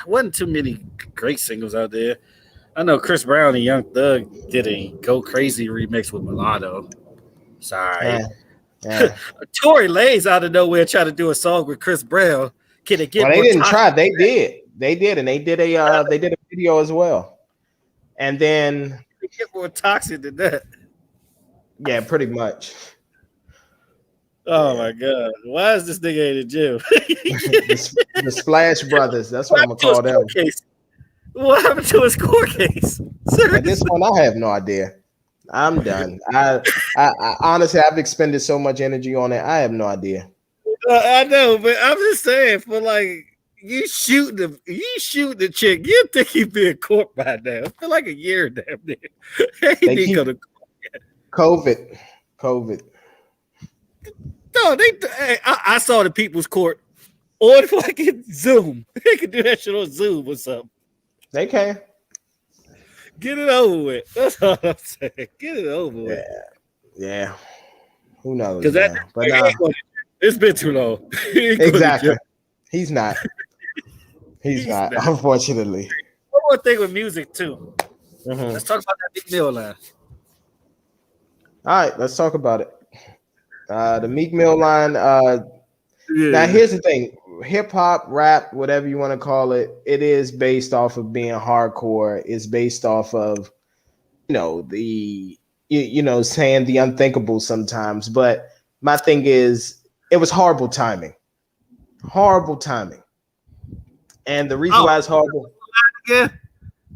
wasn't too many great singles out there. I know Chris Brown and Young Thug did a Go Crazy remix with Mulatto. Sorry. Yeah. Tory Lanez out of nowhere trying to do a song with Chris Brown. Can it get Well, they more didn't toxic? try. They did. They did, and they did a video as well. And then Get more toxic than that. yeah, pretty much. Oh Yeah. my god! Why is this nigga in the gym? The Splash Brothers. That's what I'm What gonna happened to call his court them. case? What happened to his court case? At this Seriously. point, I have no idea. I'm done. I honestly, I've expended so much energy on it. I have no idea. I know, but I'm just saying, for like you shoot the chick, you think he'd be in court by now? For like a year, damn near. He They didn't keep go to COVID. no. Hey, I saw the People's Court on fucking Zoom. They could do that shit on Zoom or something. They can. Get it over with. That's all I'm saying. Get it over Yeah. with. Yeah. Who knows? Because that Man? But it's been too long. exactly. He's not. He's He's not. not. Unfortunately. One more thing with music too. Mhm. Let's talk about that Big Mill line. All right, let's talk about it. The Meek Mill line. Now, Yeah. here's the thing: hip hop, rap, whatever you want to call it, it is based off of being hardcore. It's based off of, saying the unthinkable sometimes. But my thing is, it was horrible timing. Horrible timing. And the reason why it's horrible. Yeah.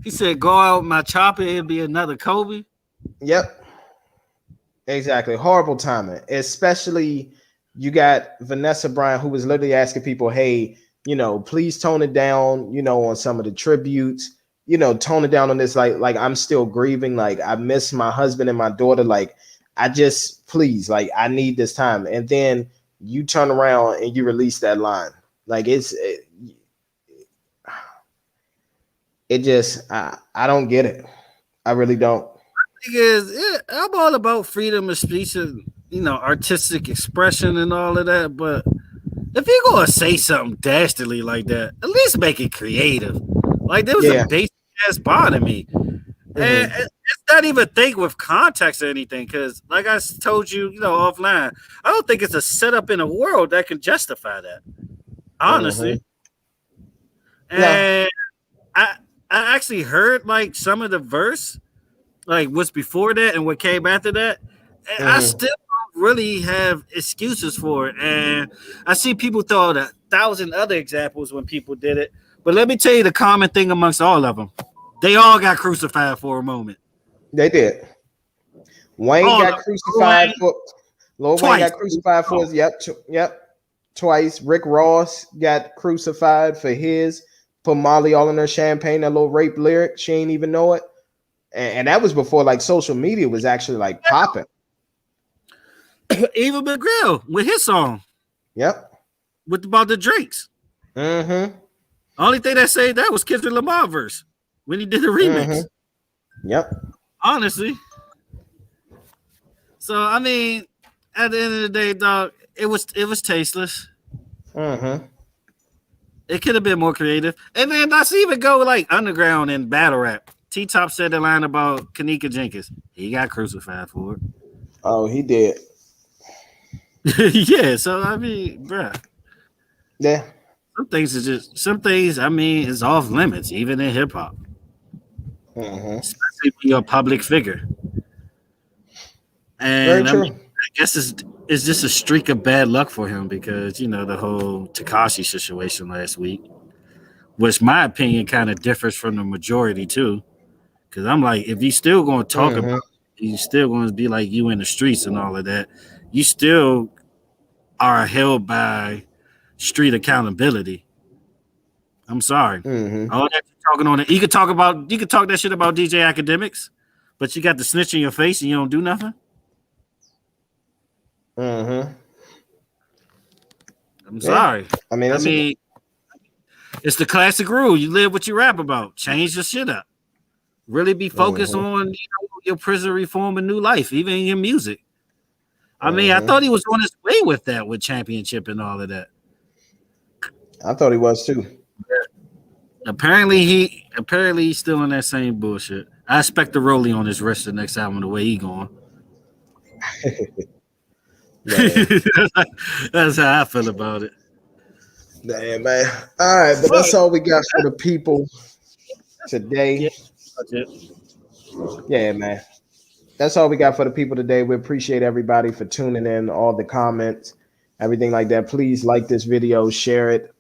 He said, "Go out my chopper and be another Kobe." Yep. Exactly. Horrible timing. Especially you got Vanessa Bryant, who was literally asking people, hey, please tone it down, on some of the tributes, tone it down on this. Like I'm still grieving. Like I miss my husband and my daughter. Like I just please, like I need this time. And then you turn around and you release that line. Like it just I don't get it. I really don't. I'm all about freedom of speech and artistic expression and all of that. But if you're gonna say something dastardly like that, at least make it creative. Like there was a basic ass bar to me, and it's not even a thing with context or anything. Because like I told you, offline, I don't think it's a setup in a world that can justify that. Honestly, and I actually heard like some of the verse. Like what's before that and what came after that, and I still don't really have excuses for it. And I see people throw out 1,000 other examples when people did it. But let me tell you the common thing amongst all of them. They all got crucified for a moment. They did. Wayne got crucified for Lil Wayne got crucified for his yep. twice. Rick Ross got crucified for his. Put Molly all in her champagne, that little rape lyric. She ain't even know it. And that was before like social media was actually like popping. Eva McGrail with his song. Yep. With about the drinks. Mm-hmm. Only thing that saved that was Kendrick Lamar verse when he did the remix. Mm-hmm. Yep. Honestly. So I mean, at the end of the day, dog, it was tasteless. Mm-hmm. It could have been more creative. And then let's even go like underground and battle rap. T Top said the line about Kanika Jenkins. He got crucified for it. Oh, he did. Yeah, so I mean, bruh. Yeah. Some things I mean is off limits, even in hip hop. Mm-hmm. Especially when you're a public figure. Very And I mean, true. I guess it's just a streak of bad luck for him because you know the whole Takashi situation last week, which my opinion kind of differs from the majority too. Because I'm like, if he's still going to talk about Mm-hmm. it, he's still going to be like you in the streets and all of that, you still are held by street accountability. I'm sorry. Mm-hmm. All that you're talking on it, you could talk that shit about DJ Academics, but you got the snitch in your face and you don't do nothing. Mm-hmm. I'm Yeah. sorry. I mean, I that's mean, it's the classic rule. You live what you rap about. Change your shit up. Really be focused mm-hmm. on your prison reform and new life, even in your music. I mean, I Mm-hmm. thought he was on his way with that, with championship and all of that. I thought he was too. Apparently, he's still in that same bullshit. I expect the rollie on his wrist the next album the way he going. Man. That's how I feel about it. Damn, man. All right, but that's all we got for the people Yeah, today. that's it. Yeah, man. That's all we got for the people today. We appreciate everybody for tuning in, all the comments, everything like that. Please like this video, share it,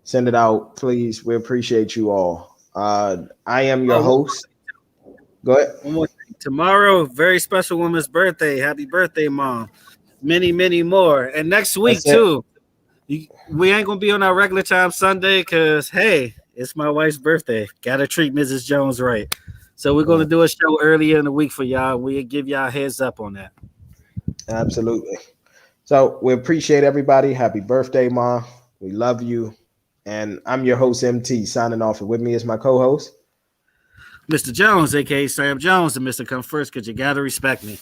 send it out, please. We appreciate you all. I am your Oh, host. Go ahead. one more thing. Tomorrow, very special woman's birthday. Happy birthday, mom. Many, many more. And next week, That's it. too. We ain't going to be on our regular time Sunday because, hey, it's my wife's birthday. Got to treat Mrs. Jones right. So we're going to do a show earlier in the week for y'all. We'll give y'all a heads up on that. Absolutely. So we appreciate everybody. Happy birthday, Ma. We love you. And I'm your host, MT, signing off. And with me is my co-host, Mr. Jones, a.k.a. Sam Jones, and Mr. Come First because you got to respect me. Peace.